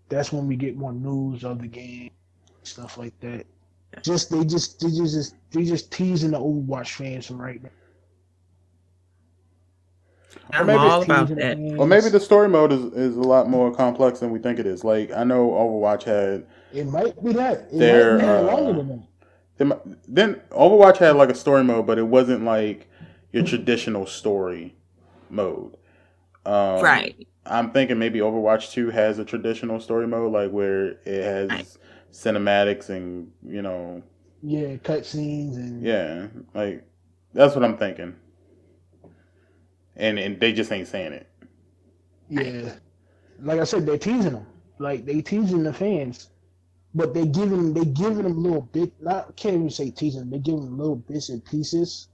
that's when we get more news of the game, stuff like that. They just teasing the Overwatch fans from right now. I'm all about that. Or maybe the story mode is a lot more complex than we think it is. Like, I know Overwatch had. It might be that. It might be longer than that. Then Overwatch had like a story mode, but it wasn't like your traditional story mode. Right. I'm thinking maybe Overwatch 2 has a traditional story mode, like where it has cinematics and cutscenes and like that's what I'm thinking. And they just ain't saying it. Yeah, like I said, they're teasing them. Like they teasing the fans, but they giving them little bit. Can't even say teasing. They giving them little bits and pieces,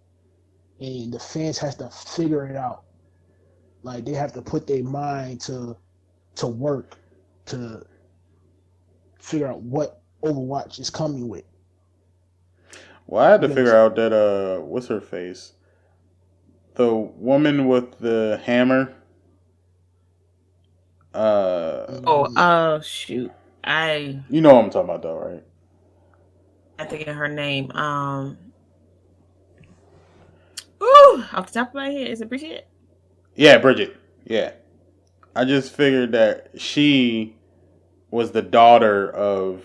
and the fans has to figure it out. Like they have to put their mind to work to figure out what Overwatch is coming with. Well, I had to figure out that what's her face? The woman with the hammer. Shoot. You know what I'm talking about though, right? I think of her name. Off the top of my head, is it Bridget? Yeah, Bridget. Yeah. I just figured that she was the daughter of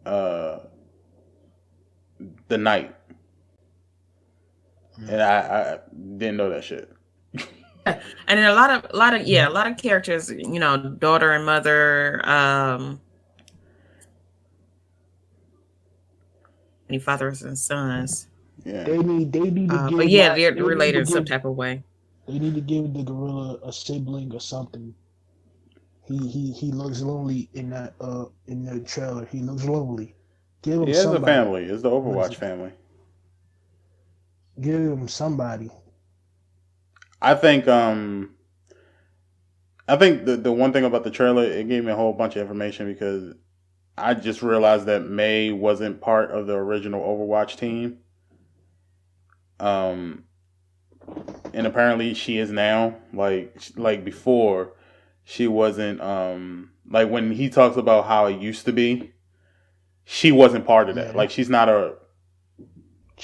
the knight. And I didn't know that shit. And then a lot of characters, daughter and mother, any fathers and sons. Yeah. They need to give. But yeah, they're related in some type of way. They need to give the gorilla a sibling or something. He looks lonely in the trailer. He looks lonely. Give him he has a family. It's the Overwatch family. Give him somebody. I think I think the one thing about the trailer, it gave me a whole bunch of information because I just realized that May wasn't part of the original Overwatch team. And apparently she is now. Like before, she wasn't. Like when he talks about how it used to be, she wasn't part of that. Like she's not a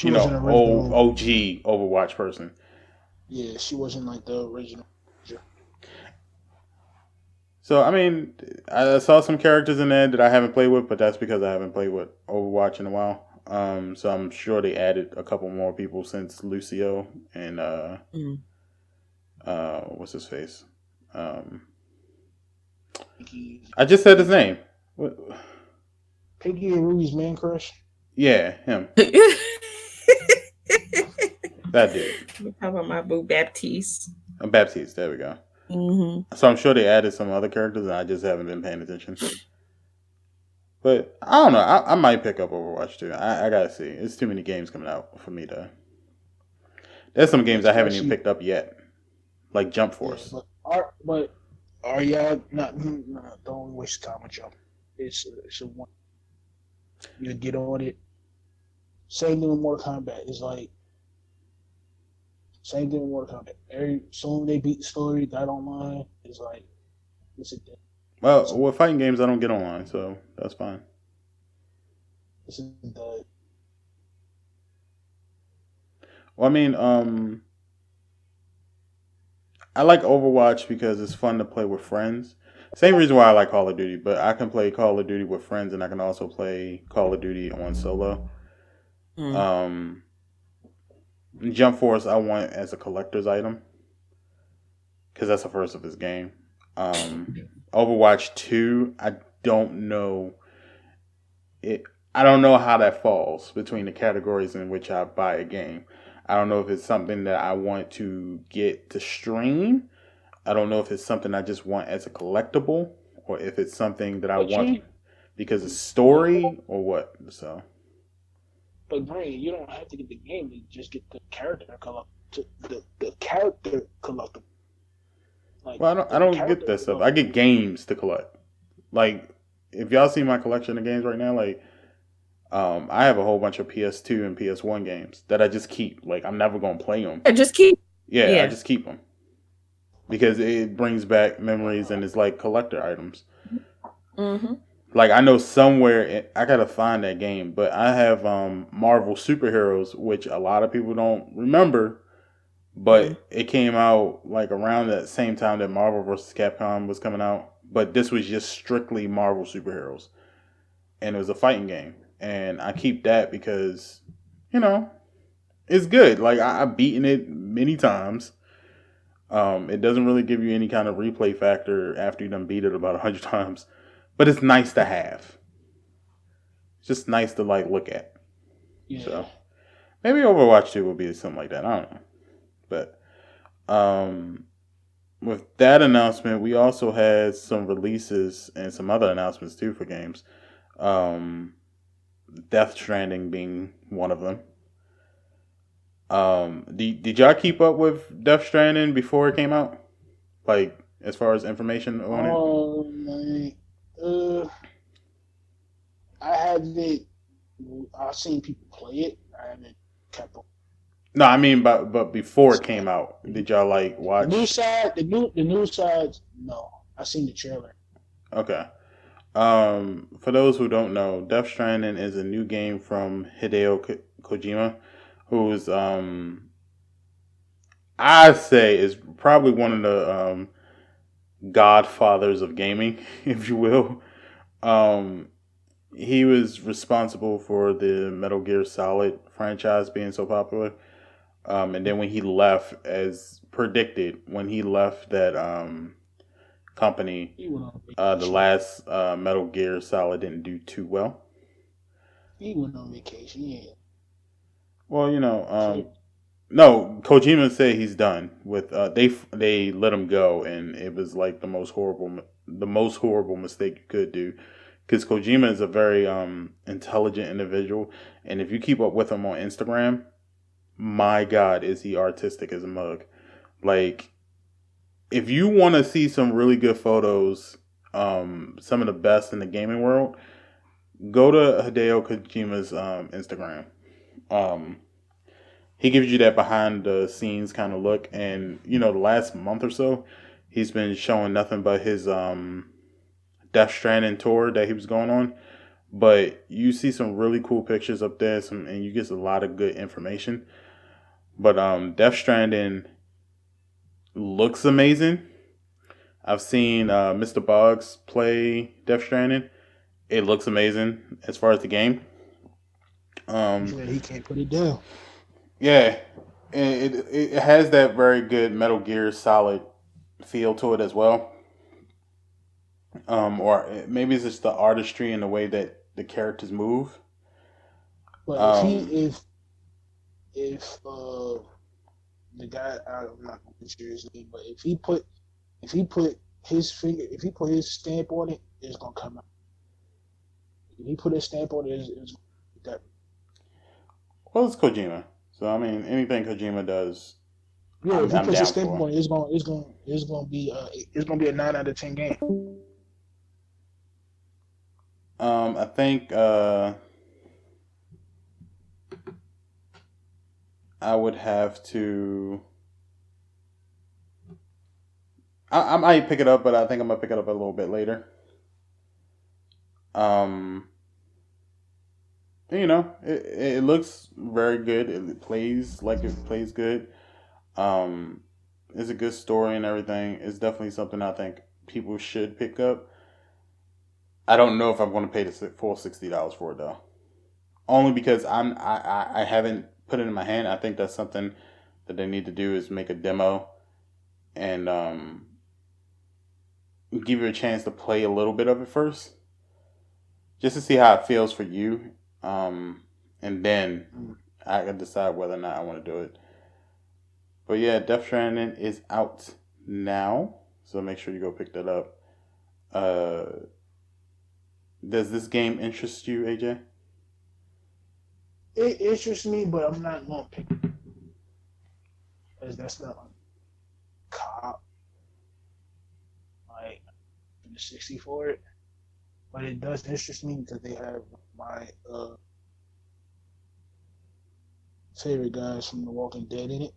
old OG Overwatch person. Yeah, she wasn't like the original. So I mean, I saw some characters in there that I haven't played with, but that's because I haven't played with Overwatch in a while. So I'm sure they added a couple more people since Lucio and what's his face? I just said his name. What? Piggy and Ruby's man crush. Yeah, him. That dude. We're talking about my boo Baptiste. Baptiste. There we go. Mm-hmm. So I'm sure they added some other characters, and I just haven't been paying attention. But I don't know. I might pick up Overwatch too. I gotta see. It's too many games coming out for me to. There's some games I haven't even picked up yet, like Jump Force. Yeah, but are y'all not? Don't waste time with Jump. It's a one. You get on it. Same thing with Mortal Kombat. It's like same thing with Mortal Kombat. Soon they beat the story, got online. It's like it's a thing. Well, with fighting games, I don't get online, so that's fine. This is the. Well, I mean, I like Overwatch because it's fun to play with friends. Same reason why I like Call of Duty, but I can play Call of Duty with friends, and I can also play Call of Duty on solo. Jump Force, I want as a collector's item because that's the first of his game. Overwatch 2, I don't know it. I don't know how that falls between the categories in which I buy a game. I don't know if it's something that I want to get to stream. I don't know if it's something I just want as a collectible, or if it's something that I want because it's story or what. So, but Brain, you don't have to get the game to just get the character the character collectible. Like, well, I don't get that stuff. I get games to collect. Like, if y'all see my collection of games right now, like, I have a whole bunch of PS2 and PS1 games that I just keep. Like, I'm never gonna play them. I just keep. Yeah, I just keep them because it brings back memories and it's like collector items. Mm-hmm. Like, I know somewhere I gotta find that game, but I have Marvel Superheroes, which a lot of people don't remember. But it came out like around that same time that Marvel vs. Capcom was coming out. But this was just strictly Marvel Superheroes. And it was a fighting game. And I keep that because, it's good. Like, I've beaten it many times. It doesn't really give you any kind of replay factor after you done beat it about 100 times. But it's nice to have. It's just nice to, like, look at. Yeah. So, maybe Overwatch 2 will be something like that. I don't know. But with that announcement, we also had some releases and some other announcements too for games. Death Stranding being one of them. Did y'all keep up with Death Stranding before it came out? Like, as far as information on it? I haven't. I've seen people play it. I haven't kept up. No, I mean, but before it came out, did y'all like watch the new side? No, I seen the trailer. Okay. For those who don't know, Death Stranding is a new game from Hideo Kojima, who's I say is probably one of the godfathers of gaming, if you will. He was responsible for the Metal Gear Solid franchise being so popular. And then when he left, as predicted, when he left that company, the last Metal Gear Solid didn't do too well. He went on vacation, yeah. Well, no, Kojima said he's done with. They let him go, and it was like the most horrible mistake you could do, because Kojima is a very intelligent individual, and if you keep up with him on Instagram, my God, is he artistic as a mug. Like, if you want to see some really good photos, some of the best in the gaming world, go to Hideo Kojima's Instagram. He gives you that behind the scenes kind of look, and the last month or so, he's been showing nothing but his Death Stranding tour that he was going on. But you see some really cool pictures up there, and you get a lot of good information. But Death Stranding looks amazing. I've seen Mr. Boggs play Death Stranding. It looks amazing as far as the game. He can't put it down. Yeah, it has that very good Metal Gear Solid feel to it as well. Or maybe it's just the artistry and the way that the characters move. But if the guy, I'm not going to share his name, but if he put his stamp on it, it's gonna come out. If he put his stamp on it, it's that. Well, it's Kojima, so I mean, anything Kojima does, yeah. If he I'm puts his down stamp for. on it, it's gonna be a 9 out of 10 game. I think I would have to. I might pick it up, but I think I'm gonna pick it up a little bit later. It looks very good. It plays like it plays good. It's a good story and everything. It's definitely something I think people should pick up. I don't know if I'm going to pay the full $60 for it though. Only because I haven't put it in my hand. I think that's something that they need to do is make a demo and give you a chance to play a little bit of it first, just to see how it feels for you, and then I can decide whether or not I want to do it. But yeah, Death Stranding is out now, so make sure you go pick that up. Does this game interest you, AJ? It interests me, but I'm not gonna pick it because that's not like cop. Like the 60 for it, but it does interest me because they have my favorite guys from The Walking Dead in it.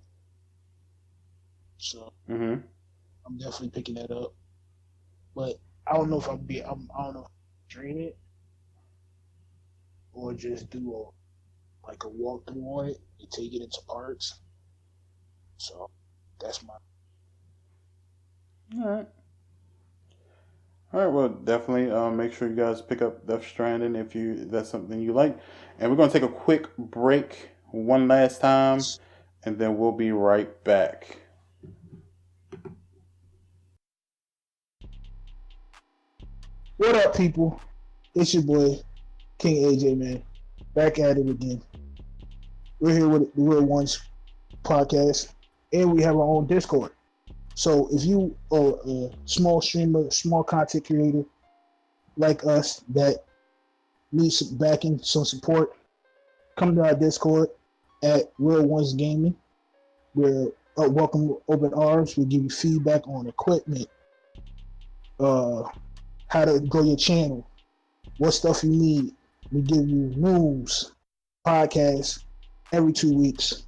So I'm definitely picking that up. But I don't know if I don't know if I'll stream it or just do a walkthrough on it and take it into parts. So that's my. All right. Well, definitely make sure you guys pick up Death Stranding if that's something you like. And we're gonna take a quick break one last time, and then we'll be right back. What up, people? It's your boy King AJ, man. Back at it again. We're here with the Real Ones podcast, and we have our own Discord. So if you are a small streamer, small content creator like us that needs some backing, some support, come to our Discord at RealOnesGaming. We're welcome with open arms. We give you feedback on equipment, how to grow your channel, what stuff you need. We give you news, podcasts every 2 weeks.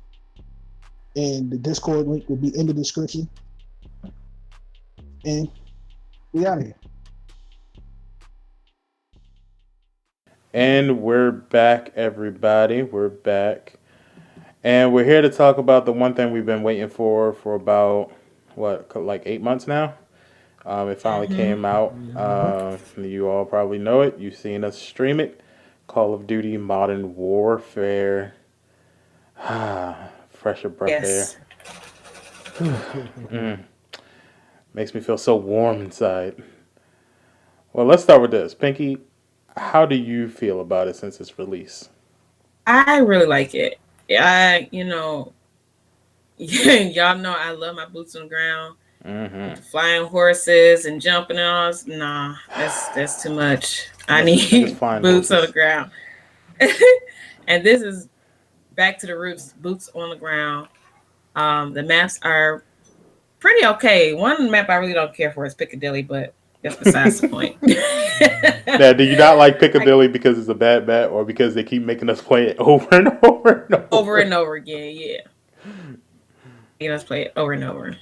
And the Discord link will be in the description. And we out of here. And we're back, everybody. We're back. And we're here to talk about the one thing we've been waiting for about, like 8 months now? It finally came out. You all probably know it. You've seen us stream it. Call of Duty Modern Warfare. Fresher breath there. Makes me feel so warm inside. Well, let's start with this. Pinky, how do you feel about it since its release? I really like it. Y'all know I love my boots on the ground. Flying horses and jumping and all. Nah, that's too much. I need boots on the ground. And this is back to the roots, boots on the ground. The maps are pretty okay. One map I really don't care for is Piccadilly, but that's besides the point. Now, do you not like Piccadilly because it's a bad map, or because they keep making us play it over and over and over? Over and over again, yeah. Let's play it over and over.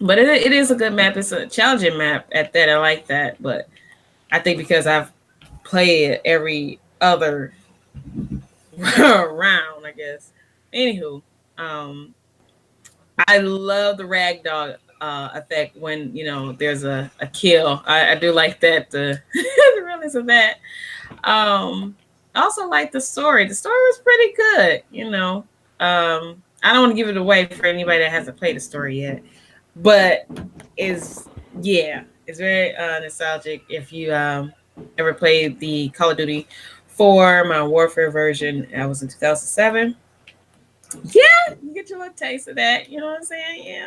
But it is a good map. It's a challenging map at that. I like that. But I think because I've played it every other round, I guess. Anywho, I love the ragdoll effect when there's a kill. I do like that the realness of that. I also like the story. The story was pretty good. I don't want to give it away for anybody that hasn't played the story yet, but it's very nostalgic. If you ever played the Call of Duty 4 Modern Warfare version, that was in 2007. Yeah, you get your little taste of that. You know what I'm saying?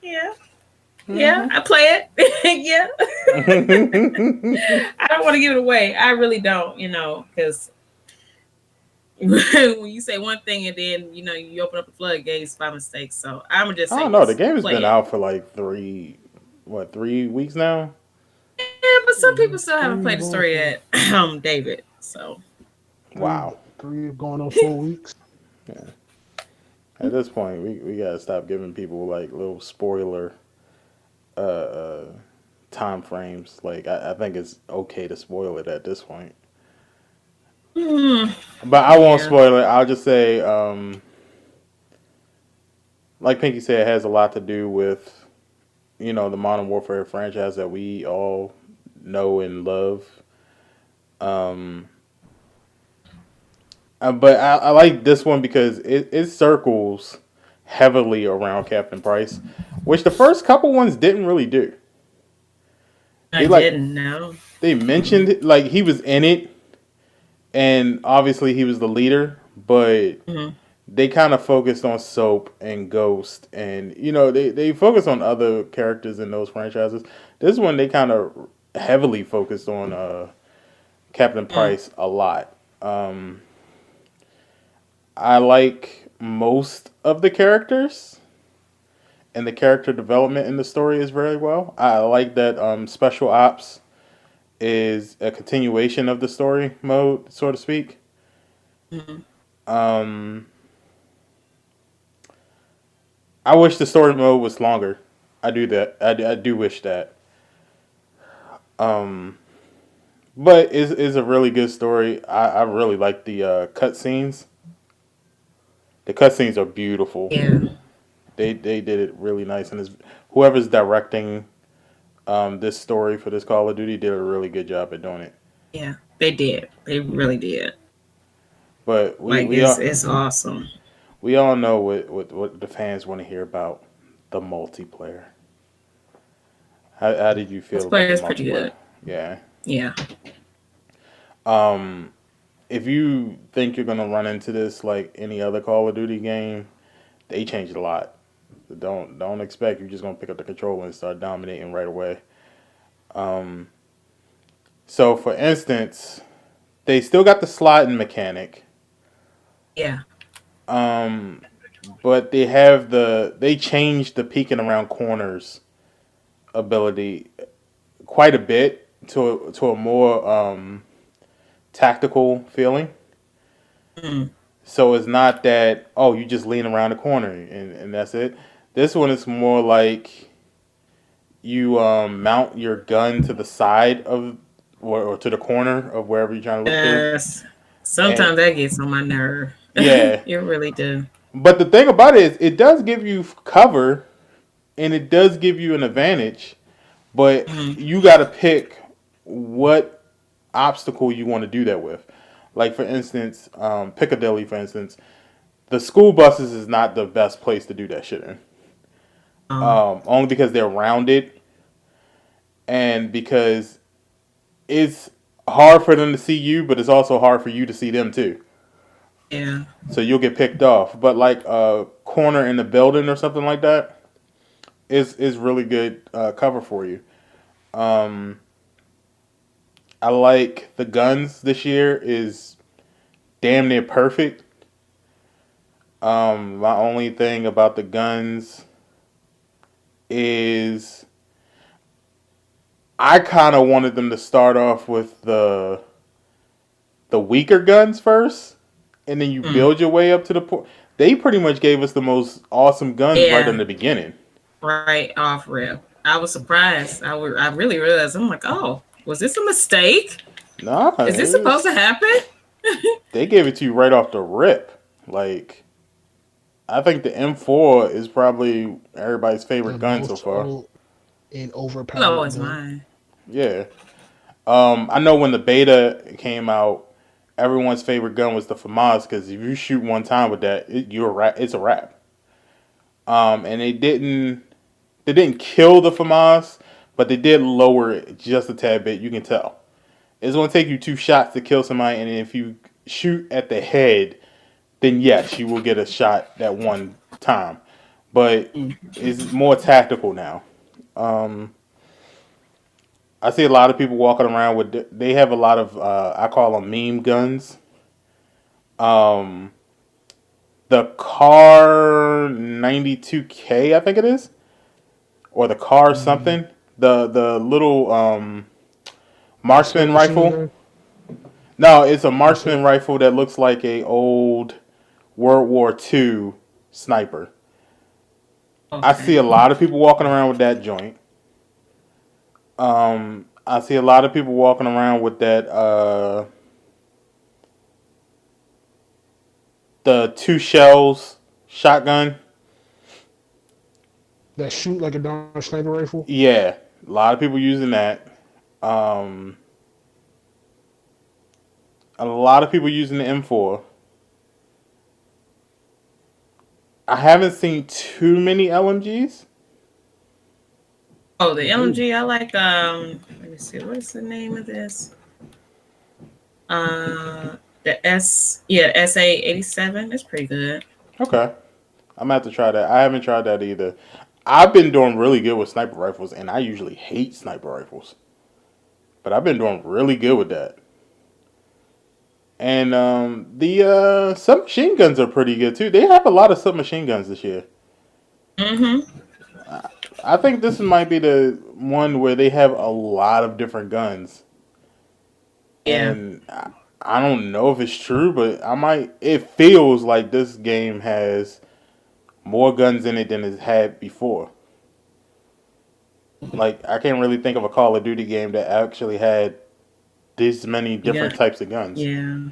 Yeah, I play it. Yeah. I don't want to give it away. I really don't, because when you say one thing and then, you open up the floodgates by mistake. So I'm just saying. I don't know. The game has been out for like 3 weeks now? Yeah, but some people still haven't played the story yet. David. So. Wow. 3 going on 4 weeks. Yeah. At this point, we gotta stop giving people like little spoiler time frames. Like I think it's okay to spoil it at this point. But I won't spoil it. I'll just say, like Pinky said, it has a lot to do with, the Modern Warfare franchise that we all know and love. But I like this one because it circles heavily around Captain Price, which the first couple ones didn't really do. I didn't know. They mentioned it, like he was in it, and obviously he was the leader, but they kind of focused on Soap and Ghost, and they focused on other characters in those franchises. This one they kind of heavily focused on Captain Price a lot. I like most of the characters, and the character development in the story is very well. I like that Special Ops is a continuation of the story mode, so to speak. I wish the story mode was longer. I do that. I do wish that. But it's a really good story. I really like the cutscenes. The cutscenes are beautiful. Yeah. They did it really nice, and whoever's directing this story for this Call of Duty did a really good job at doing it. Yeah, they did. They really did. But it's awesome. We all know what the fans want to hear about: the multiplayer. How did you feel about the multiplayer? It's pretty good. Yeah. Yeah. If you think you're gonna run into this like any other Call of Duty game, they changed a lot. Don't expect you're just gonna pick up the controller and start dominating right away. So for instance, they still got the sliding mechanic. Yeah. But they changed the peeking around corners ability quite a bit to a more tactical feeling. So it's not that you just lean around the corner and that's it. This one is more like you mount your gun to the side of or to the corner of wherever you're trying to look through. Yes. Sometimes that gets on my nerve. Yeah. You really do. But the thing about it is it does give you cover and it does give you an advantage, but you got to pick what obstacle you want to do that with. Like, for instance, Piccadilly, for instance, the school buses is not the best place to do that shit in. Only because they're rounded and because it's hard for them to see you, but it's also hard for you to see them too. Yeah. So you'll get picked off. But like a corner in the building or something like that is really good cover for you. I like the guns this year is damn near perfect. My only thing about the guns is I kind of wanted them to start off with the weaker guns first, and then you build your way up to the point. They pretty much gave us the most awesome guns right in the beginning. Right off rip. I was surprised. I really realized. I'm like, oh, was this a mistake? Nah, is this supposed to happen? They gave it to you right off the rip. Like, I think the M4 is probably everybody's favorite gun so far. And overpowered. No, it's mine. Yeah. I know when the beta came out, everyone's favorite gun was the FAMAS because if you shoot one time with that, it's a wrap. And they didn't kill the FAMAS, but they did lower it just a tad bit. You can tell. It's going to take you 2 shots to kill somebody, and if you shoot at the head, then yes, you will get a shot that one time. But it's more tactical now. I see a lot of people walking around with. They have a lot of. I call them meme guns. The Car 92K, I think it is, or the Car something. The little marksman rifle. No, it's a marksman rifle that looks like a old World War II sniper. Okay. I see a lot of people walking around with that joint. I see a lot of people walking around with that the 2 shells shotgun. That shoot like a darn sniper rifle? Yeah. A lot of people using that. A lot of people using the M4. I haven't seen too many LMGs. Oh, the LMG, I like, let me see, what is the name of this? The SA-87, it's pretty good. Okay. I'm going to have to try that. I haven't tried that either. I've been doing really good with sniper rifles, and I usually hate sniper rifles. But I've been doing really good with that. And the submachine guns are pretty good, too. They have a lot of submachine guns this year. Mm-hmm. I think this might be the one where they have a lot of different guns. Yeah. And I don't know if it's true, but it feels like this game has more guns in it than it's had before. Like, I can't really think of a Call of Duty game that actually had this many different types of guns. Yeah.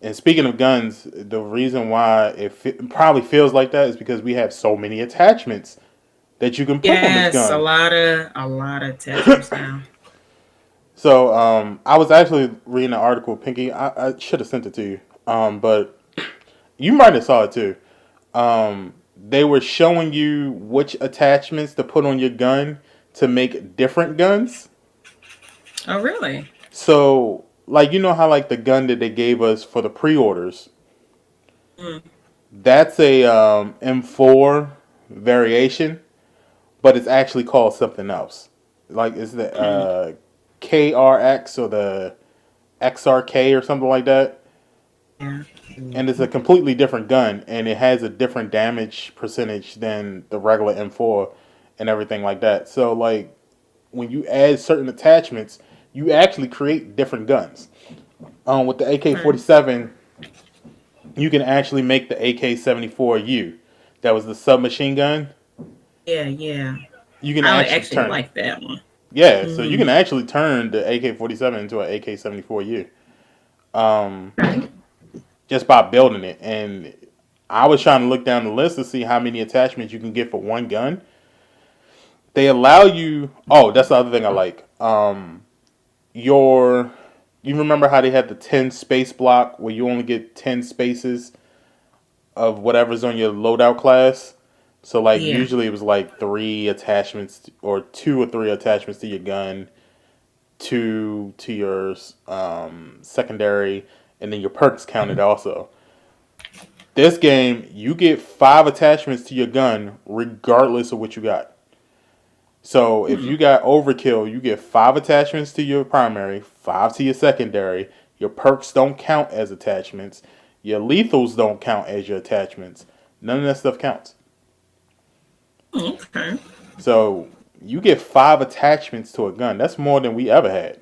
And speaking of guns, the reason why it probably feels like that is because we have so many attachments that you can put on this gun. Yes, a lot of attachments now. So, I was actually reading an article, Pinky. I should have sent it to you. But you might have saw it too. They were showing you which attachments to put on your gun to make different guns. Oh, really? So, like, you know how, like, the gun that they gave us for the pre-orders? That's a M4 variation, but it's actually called something else. Like, it's the KRX or the XRK or something like that. Yeah. And it's a completely different gun, and it has a different damage percentage than the regular M4 and everything like that. So, like, when you add certain attachments, you actually create different guns. With the AK-47, you can actually make the AK-74U. That was the submachine gun. Yeah, yeah. You can I actually turn. Like that one. Yeah, so you can actually turn the AK-47 into an AK-74U. Just by building it. And I was trying to look down the list to see how many attachments you can get for one gun. They allow you... Oh, that's the other thing I like. You remember how they had the 10 space block where you only get 10 spaces of whatever's on your loadout class? So, like, usually it was like 3 attachments or 2 or 3 attachments to your gun, 2 to your secondary, and then your perks counted also. This game, you get 5 attachments to your gun regardless of what you got. So if you got overkill, you get 5 attachments to your primary, 5 to your secondary. Your perks don't count as attachments. Your lethals don't count as your attachments. None of that stuff counts. Okay. So you get 5 attachments to a gun. That's more than we ever had.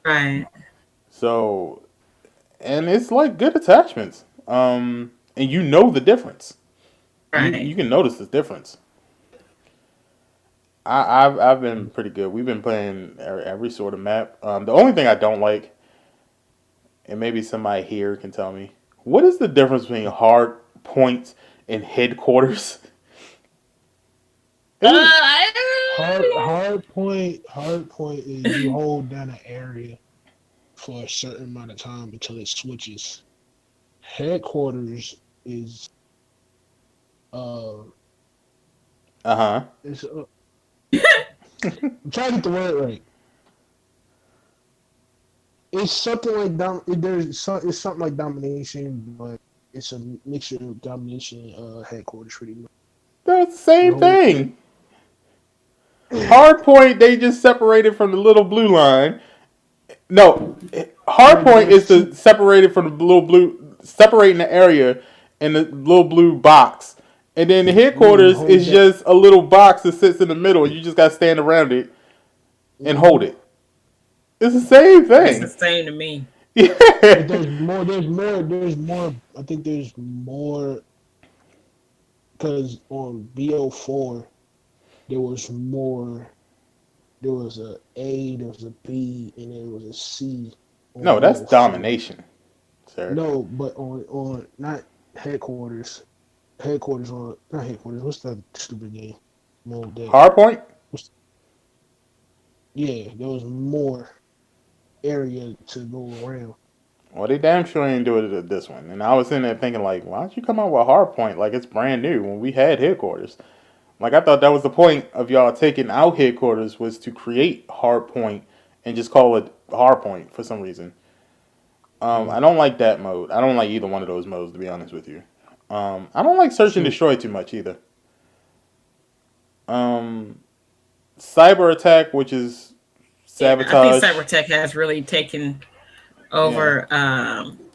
Right. So, and it's like good attachments. And you know the difference. You Right. can notice the difference. I've been pretty good. We've been playing every sort of map. The only thing I don't like, and maybe somebody here can tell me, what is the difference between hard points and headquarters? Hard point is you hold down an area for a certain amount of time until it switches. Headquarters is uh Uh-huh. it's I'm trying to get the word right. It's something like it's something like domination, but it's a mixture of domination headquarters pretty much. That's the same You hold thing. Hard point, they just separated from the little blue line. No, hard point is the separated from the little blue, separating the area in the little blue box. And then the headquarters is just a little box that sits in the middle, and you just got to stand around it and hold it. It's the same It's the thing. same to me. Yeah. But there's more. I think there's more because on BO4 there was more. There was a A, there was a B, and there was a C. No, that's BO4. domination, sir. No, but on not headquarters. Headquarters on not headquarters. What's that stupid game? Hard point? Yeah, there was more area to go around. Well, they damn sure ain't do it at this one. And I was sitting there thinking, like, why don't you come out with hard point like it's brand new when we had headquarters? Like, I thought that was the point of y'all taking out headquarters was to create hard point and just call it hard point for some reason. I don't like that mode. I don't like either one of those modes, to be honest with you. I don't like search and destroy too much either. Cyber attack, which is sabotage. I think cyber attack has really taken over.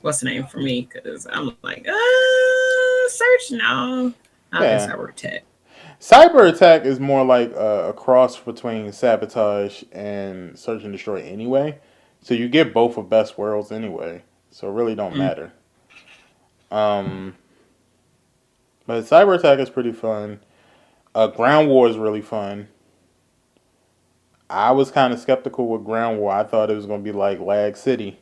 What's the name for me? Because I'm like, search no. I'll do cyber attack. Cyber attack is more like a cross between sabotage and search and destroy anyway. So you get both of best worlds anyway. So it really don't matter. But cyber attack is pretty fun. Ground war is really fun. I was kind of skeptical with ground war. I thought it was going to be like Lag City.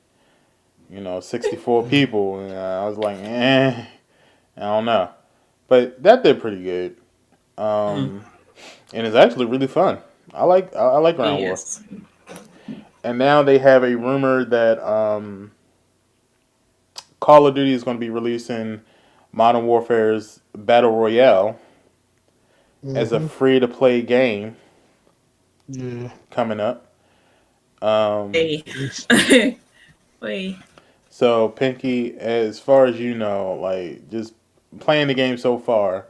64 people. And I was like, I don't know. But that did pretty good. And it's actually really fun. I like ground war. And now they have a rumor that Call of Duty is going to be releasing Modern Warfare's Battle Royale as a free-to-play game. Yeah, coming up. Wait. So Pinky, as far as you know, like just playing the game so far,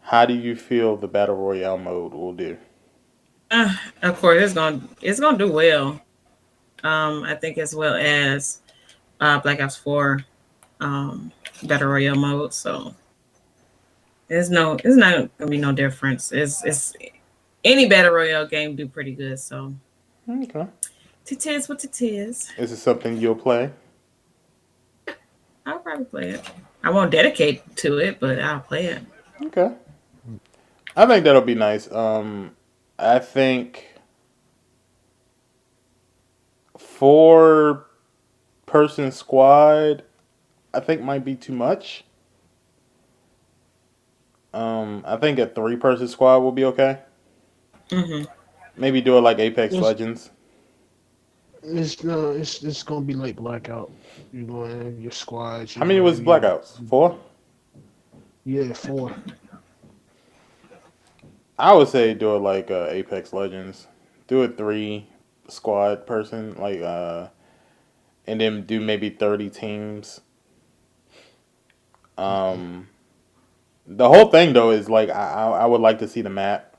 how do you feel the Battle Royale mode will do? Of course, it's gonna do well. I think as well as Black Ops 4 Battle Royale mode. So it's not gonna be no difference. It's any Battle Royale game do pretty good. So okay, it is what it is. Is it something you'll play? I'll probably play it. I won't dedicate to it, but I'll play it. Okay, I think that'll be nice. I think 4-person squad, I think might be too much. I think a 3-person squad will be okay. Maybe do it like Apex Legends. It's gonna be like Blackout. You're going to have your squads. How many was Blackouts? 4? Yeah, 4. I would say do it like Apex Legends. Do a 3-squad person, like and then do maybe 30 teams. The whole thing though is like I would like to see the map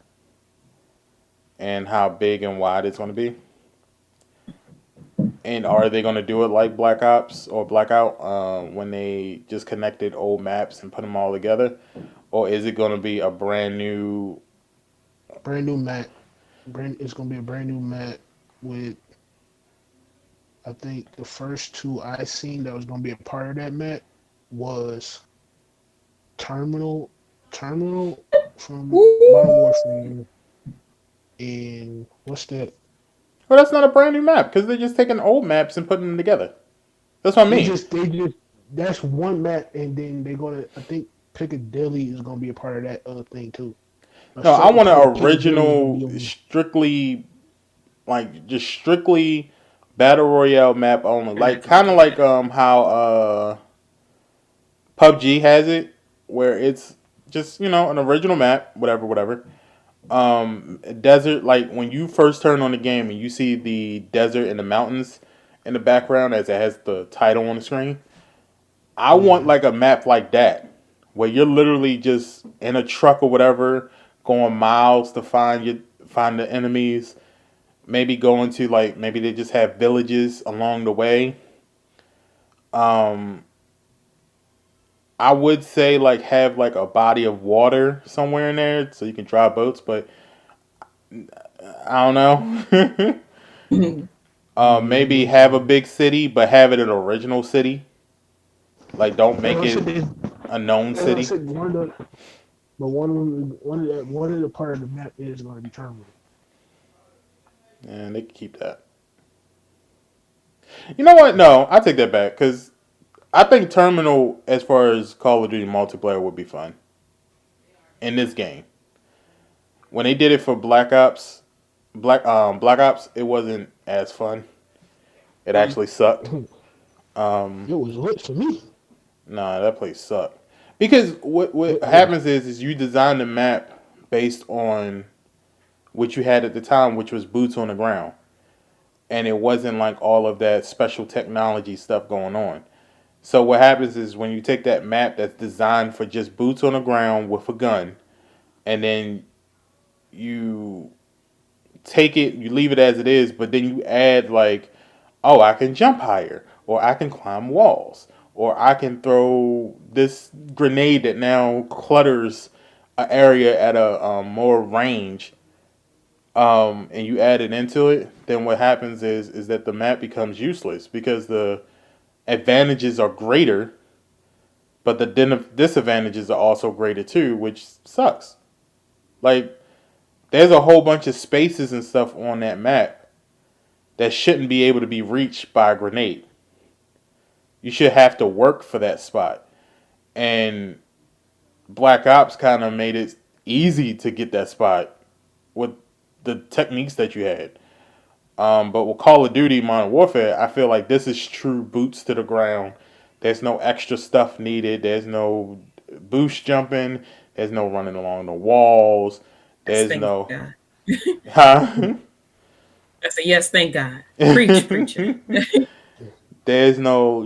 and how big and wide it's going to be. And are they going to do it like Black Ops or Blackout when they just connected old maps and put them all together? Or is it going to be a brand new brand new map. It's gonna be a brand new map with. I think the first two I seen that was gonna be a part of that map was Terminal, Terminal from Modern Warfare, and what's that? Well, that's not a brand new map because they're just taking old maps and putting them together. That's what I mean. They just that's one map, and then they're gonna. I think Piccadilly is gonna be a part of that other thing too. A No, I certain want part of an Piccadilly is gonna original, be on. strictly just strictly battle royale map only, They're not like gonna kind of do like that. how PUBG has it, where it's just an original map, whatever. Desert, like when you first turn on the game and you see the desert and the mountains in the background as it has the title on the screen. I want Yeah. like a map like that, where you're literally just in a truck or whatever, going miles to find the enemies. Maybe going to like maybe they just have villages along the way. Um, I would say like have like a body of water somewhere in there so you can drive boats, but I don't know. Maybe have a Yeah. big city, but have it an original city. Like don't As make I said, it a known as I city. said, but one of the part of the map is going to be Terminal. And they can keep that. You know what? No, I take that back because I think Terminal, as far as Call of Duty multiplayer, would be fun in this game. When they did it for Black Ops, it wasn't as fun. It Um, actually sucked. it Um, was lit for me. nah, that place sucked because what Yeah. happens is you design the map based on what you had at the time, which was boots on the ground, and it wasn't like all of that special technology stuff going on. So what happens is when you take that map that's designed for just boots on the ground with a gun, and then you take it, you leave it as it is, but then you add like, oh, I can jump higher, or I can climb walls, or I can throw this grenade that now clutters an area at a more range, and you add it into it. Then what happens is that the map becomes useless because the advantages are greater, but the disadvantages are also greater too, which sucks. Like there's a whole bunch of spaces and stuff on that map that shouldn't be able to be reached by a grenade. You should have to work for that spot. And Black Ops kind of made it easy to get that spot with the techniques that you had. But with Call of Duty Modern Warfare, I feel like this is true boots to the ground. There's no extra stuff needed. There's no boost jumping. There's no running along the walls. Yes, There's thank no, God. huh? I said, yes, thank God. Preach, preacher. There's no,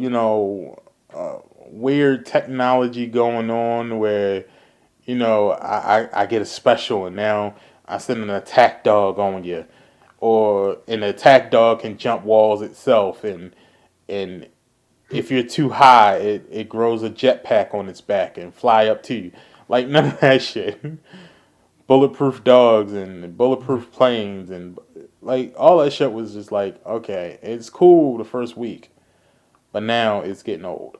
weird technology going on where, I get a special and now I send an attack dog on you. Or an attack dog can jump walls itself and if you're too high it grows a jetpack on its back and fly up to you. Like none of that shit. Bulletproof dogs and bulletproof planes and like all that shit was just like, okay, it's cool the first week, but now it's getting old.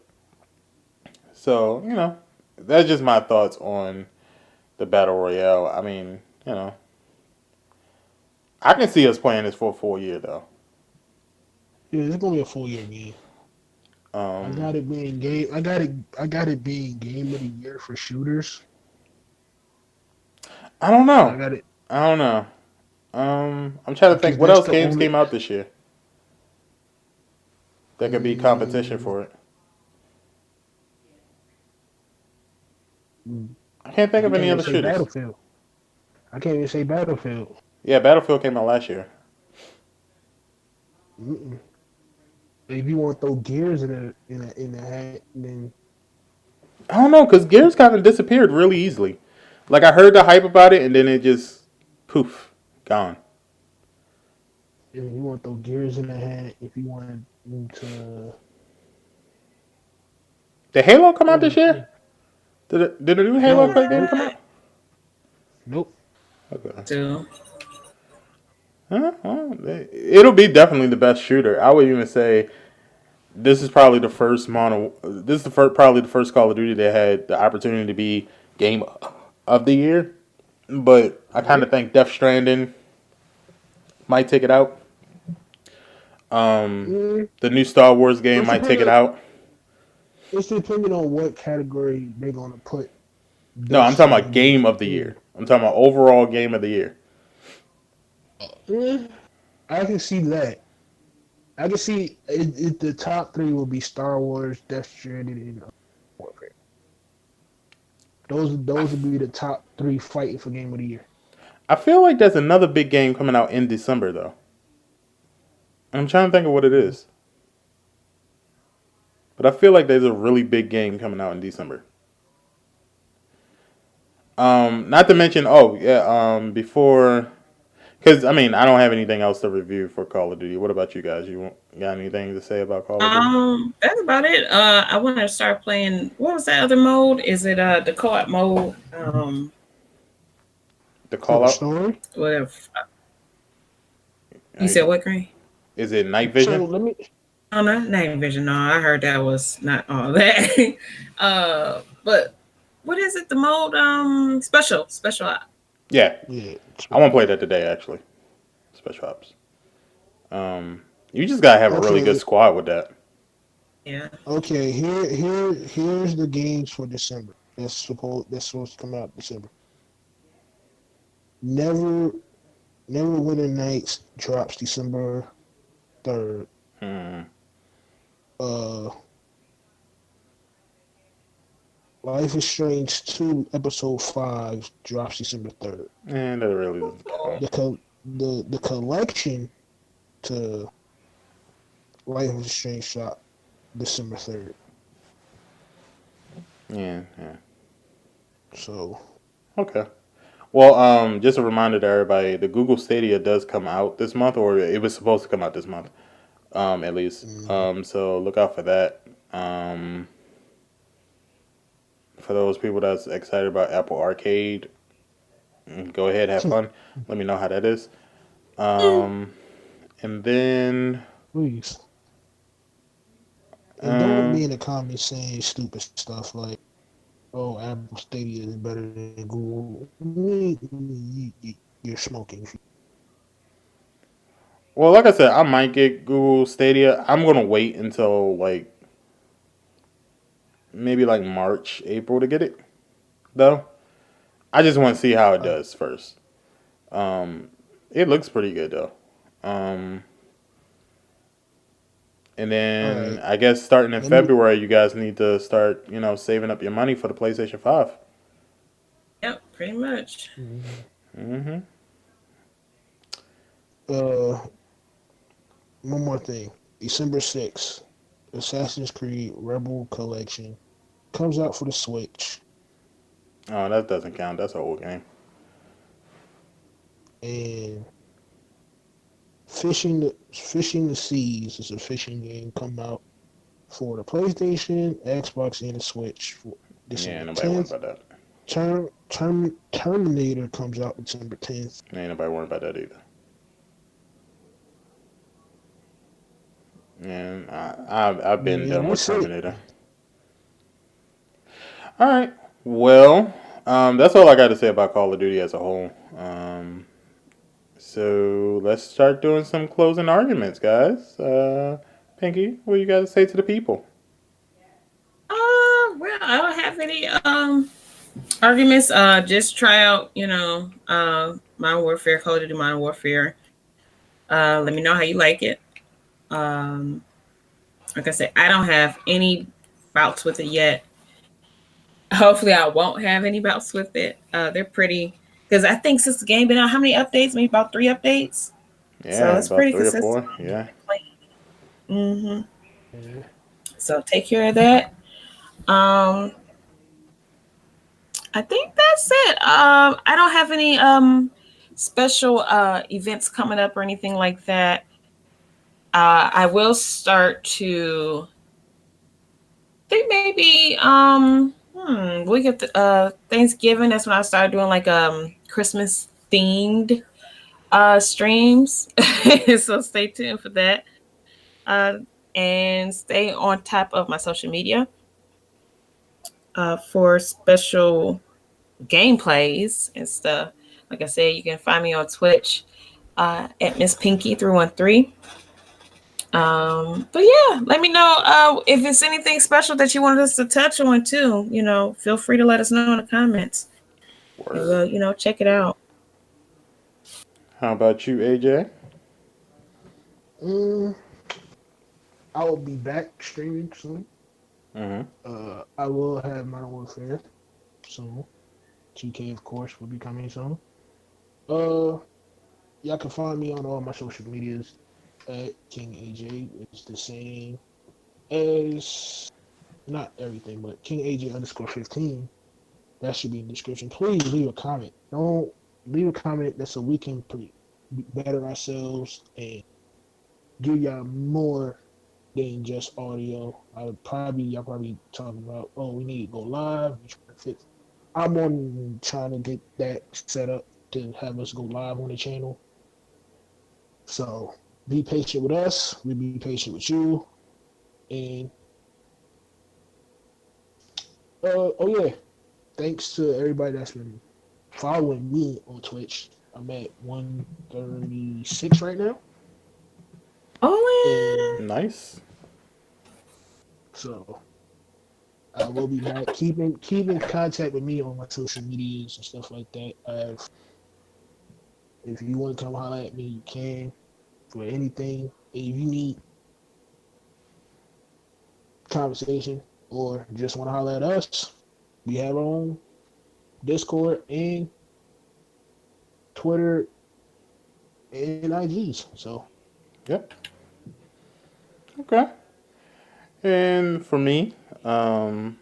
So, that's just my thoughts on the Battle Royale. I mean, I can see us playing this for a full year though. Yeah, it's gonna be a full year game. I Um, got it being game. I got it being game of the year for shooters. I don't I know. got it I don't know. I'm trying to think because what that's else the games only. came out this year that could be competition Mm, for it. I can't think I of can't any even other say shooters. Battlefield. I can't even say Battlefield. Yeah, Battlefield came out last year. Mm-mm. If you want to throw gears in the hat, then I don't know because Gears kind of disappeared really easily. Like I heard the hype about it and then it just poof gone. if you want to throw gears in the hat, if you want to, Did Halo come out this oh, year? Did a new Halo no, play game nope, come out? nope. Okay. too. Well, it'll be definitely the best shooter. I would even say this is probably the first mono. This is probably the first Call of Duty that had the opportunity to be game of the year. But I kind of think Death Stranding might take it out. Mm, The new Star Wars game it's might take it depending. out. It's depending on what category they're gonna put No, Death I'm talking about Stranding game of the in. year. I'm talking about overall game of the year. Mm, I can see that. I can see the top three will be Star Wars, Death Stranding, and Warfare. Those would be the top three fighting for game of the year. I feel like there's another big game coming out in December though. I'm trying to think of what it is. But I feel like there's a really big game coming out in December. Not to mention, oh yeah, before, because I mean, I don't have anything else to review for Call of Duty. What about you guys? You got anything to say about Call of Duty? That's about it. I want to start playing. What was that other mode? Is it the co-op mode? The For Call the Out? Whatever. You Like, said what, Green? is it Night So Vision? let me. Oh no, night vision. No, I heard that was not all that. But what is it? The mode? Special op. Yeah, Yeah. I want to play that today actually. Special Ops. You just gotta have a really good Okay. squad with that. Yeah. Okay. Here's the games for December. That's supposed to come out December. Never Winter Nights drops December 3rd. Hmm. Uh, Life is Strange 2 Episode 5 drops December 3rd. And that really doesn't count. The collection to Life is Strange drop December 3rd. Yeah. So Okay. Well, just a reminder to everybody: the Google Stadia does come out this month, or it was supposed to come out this month, at least. So look out for that. For those people that's excited about Apple Arcade, go ahead, have fun. Let me know how that is. And then, please. And don't be in the comments saying stupid stuff like, "Oh, Apple Stadia is better than Google." You're smoking. well, like I said, I might get Google Stadia. I'm gonna wait until like maybe like March, April to get it, though. I just want to see how it does first. It looks pretty good though. And then Alright. I guess starting in Let me February, you guys need to start, saving up your money for the PlayStation 5. Yep. Pretty much. Mm-hmm. one more thing. December 6th, Assassin's Creed Rebel Collection comes out for the Switch. Oh, that doesn't count. That's an old game. And Fishing the Seas is a fishing game come out for the PlayStation, Xbox, and the Switch for Yeah, December nobody worried 10th. about that. Terminator comes out December 10th. Ain't nobody worried about that either. And I've been Yeah, done with that's it. Terminator. All right. Well, that's all I got to say about Call of Duty as a whole. So let's start doing some closing arguments, guys. Pinky, what you got to say to the people? Well, I don't have any arguments. Just try out, Modern Warfare, Call of Duty Modern Warfare. Let me know how you like it. Like I said, I don't have any bouts with it yet. Hopefully, I won't have any bouts with it. They're pretty, because I think since the game been out, how many updates? Maybe about 3 updates. So Yeah, it's about pretty 3 or 4. consistent. Yeah. So take care of that. I think that's it. I don't have any special events coming up or anything like that. I will start to think maybe we get the Thanksgiving. That's when I started doing like Christmas themed streams. So stay tuned for that. And stay on top of my social media for special gameplays and stuff. Like I said, you can find me on Twitch at Miss Pinky 313. But yeah, let me know if it's anything special that you wanted us to touch on too. Feel free to let us know in the comments. And we'll, check it out. How about you, AJ? I will be back streaming soon. I will have Modern Warfare soon. 2K, of course, will be coming soon. Y'all can find me on all my social medias at King AJ. It's the same as, not everything, but King AJ _15. That should be in the description. Please leave a comment. Don't leave a comment. That's so we can better ourselves and give y'all more than just audio. Y'all probably talking about, we need to go live. I'm on trying to get that set up to have us go live on the channel. So be patient with us. We'll be patient with you. And thanks to everybody that's been following me on Twitch. I'm at 136 right now. Oh, nice. So I will be back. Keep in contact with me on my social medias and stuff like that. If you want to come holler at me, you can for anything. If you need conversation or just want to holler at us, we have our own Discord and Twitter and IGs. So, yep. Okay. And for me, I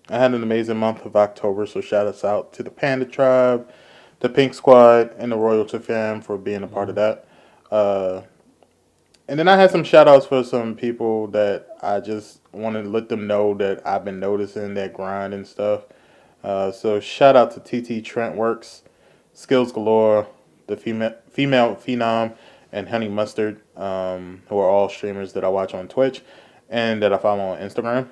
had an amazing month of October, so shout us out to the Panda Tribe, the Pink Squad, and the Royalty Fam for being a part of that. And then I had some shout outs for some people that I just wanted to let them know that I've been noticing that grind and stuff. So shout out to TT Trentworks, Skills Galore, the female Phenom, and Honey Mustard, who are all streamers that I watch on Twitch and that I follow on Instagram.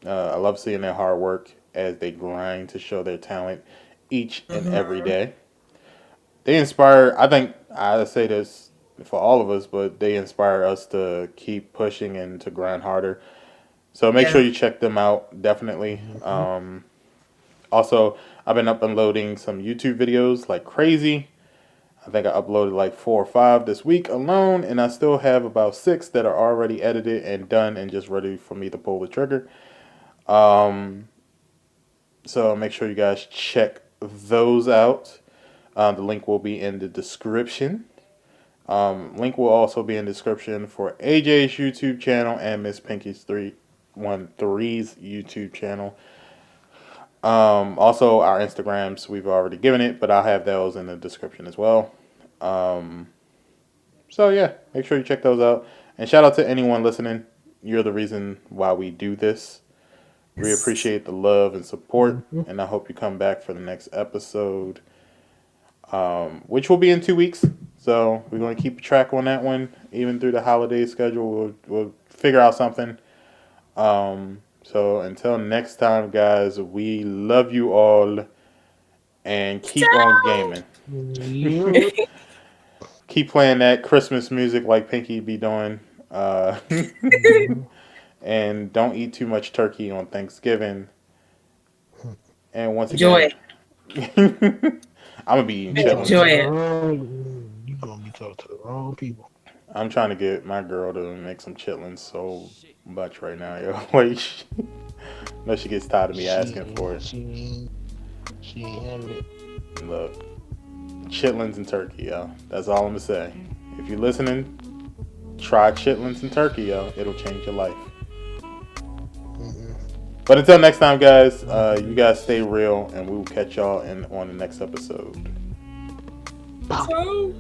I love seeing their hard work as they grind to show their talent each and every day. They inspire, I think I say this for all of us, but they inspire us to keep pushing and to grind harder. So make sure you check them out, definitely. Also, I've been uploading some YouTube videos like crazy. I think I uploaded like 4 or 5 this week alone, and I still have about 6 that are already edited and done and just ready for me to pull the trigger. So make sure you guys check those out. The link will be in the description. Link will also be in the description for AJ's YouTube channel and Miss Pinky's 313's YouTube channel. Also, our Instagrams, we've already given it, but I'll have those in the description as well. So, yeah, make sure you check those out. And shout out to anyone listening. You're the reason why we do this. We appreciate the love and support, and I hope you come back for the next episode, which will be in 2 weeks. So we're going to keep track on that one, even through the holiday schedule. We'll figure out something. So until next time, guys, we love you all, and keep on gaming. Keep playing that Christmas music like Pinky be doing. And don't eat too much turkey on Thanksgiving. And once again, I'm gonna be eating chitlins. Enjoy it. You're gonna be talking to the wrong people. I'm trying to get my girl to make some chitlins so much right now, yo. Like, no, she gets tired of me asking for it. She ain't having it. Look, chitlins and turkey, yo. That's all I'm gonna say. If you're listening, try chitlins and turkey, yo. It'll change your life. But until next time, guys, you guys stay real, and we will catch y'all on the next episode. So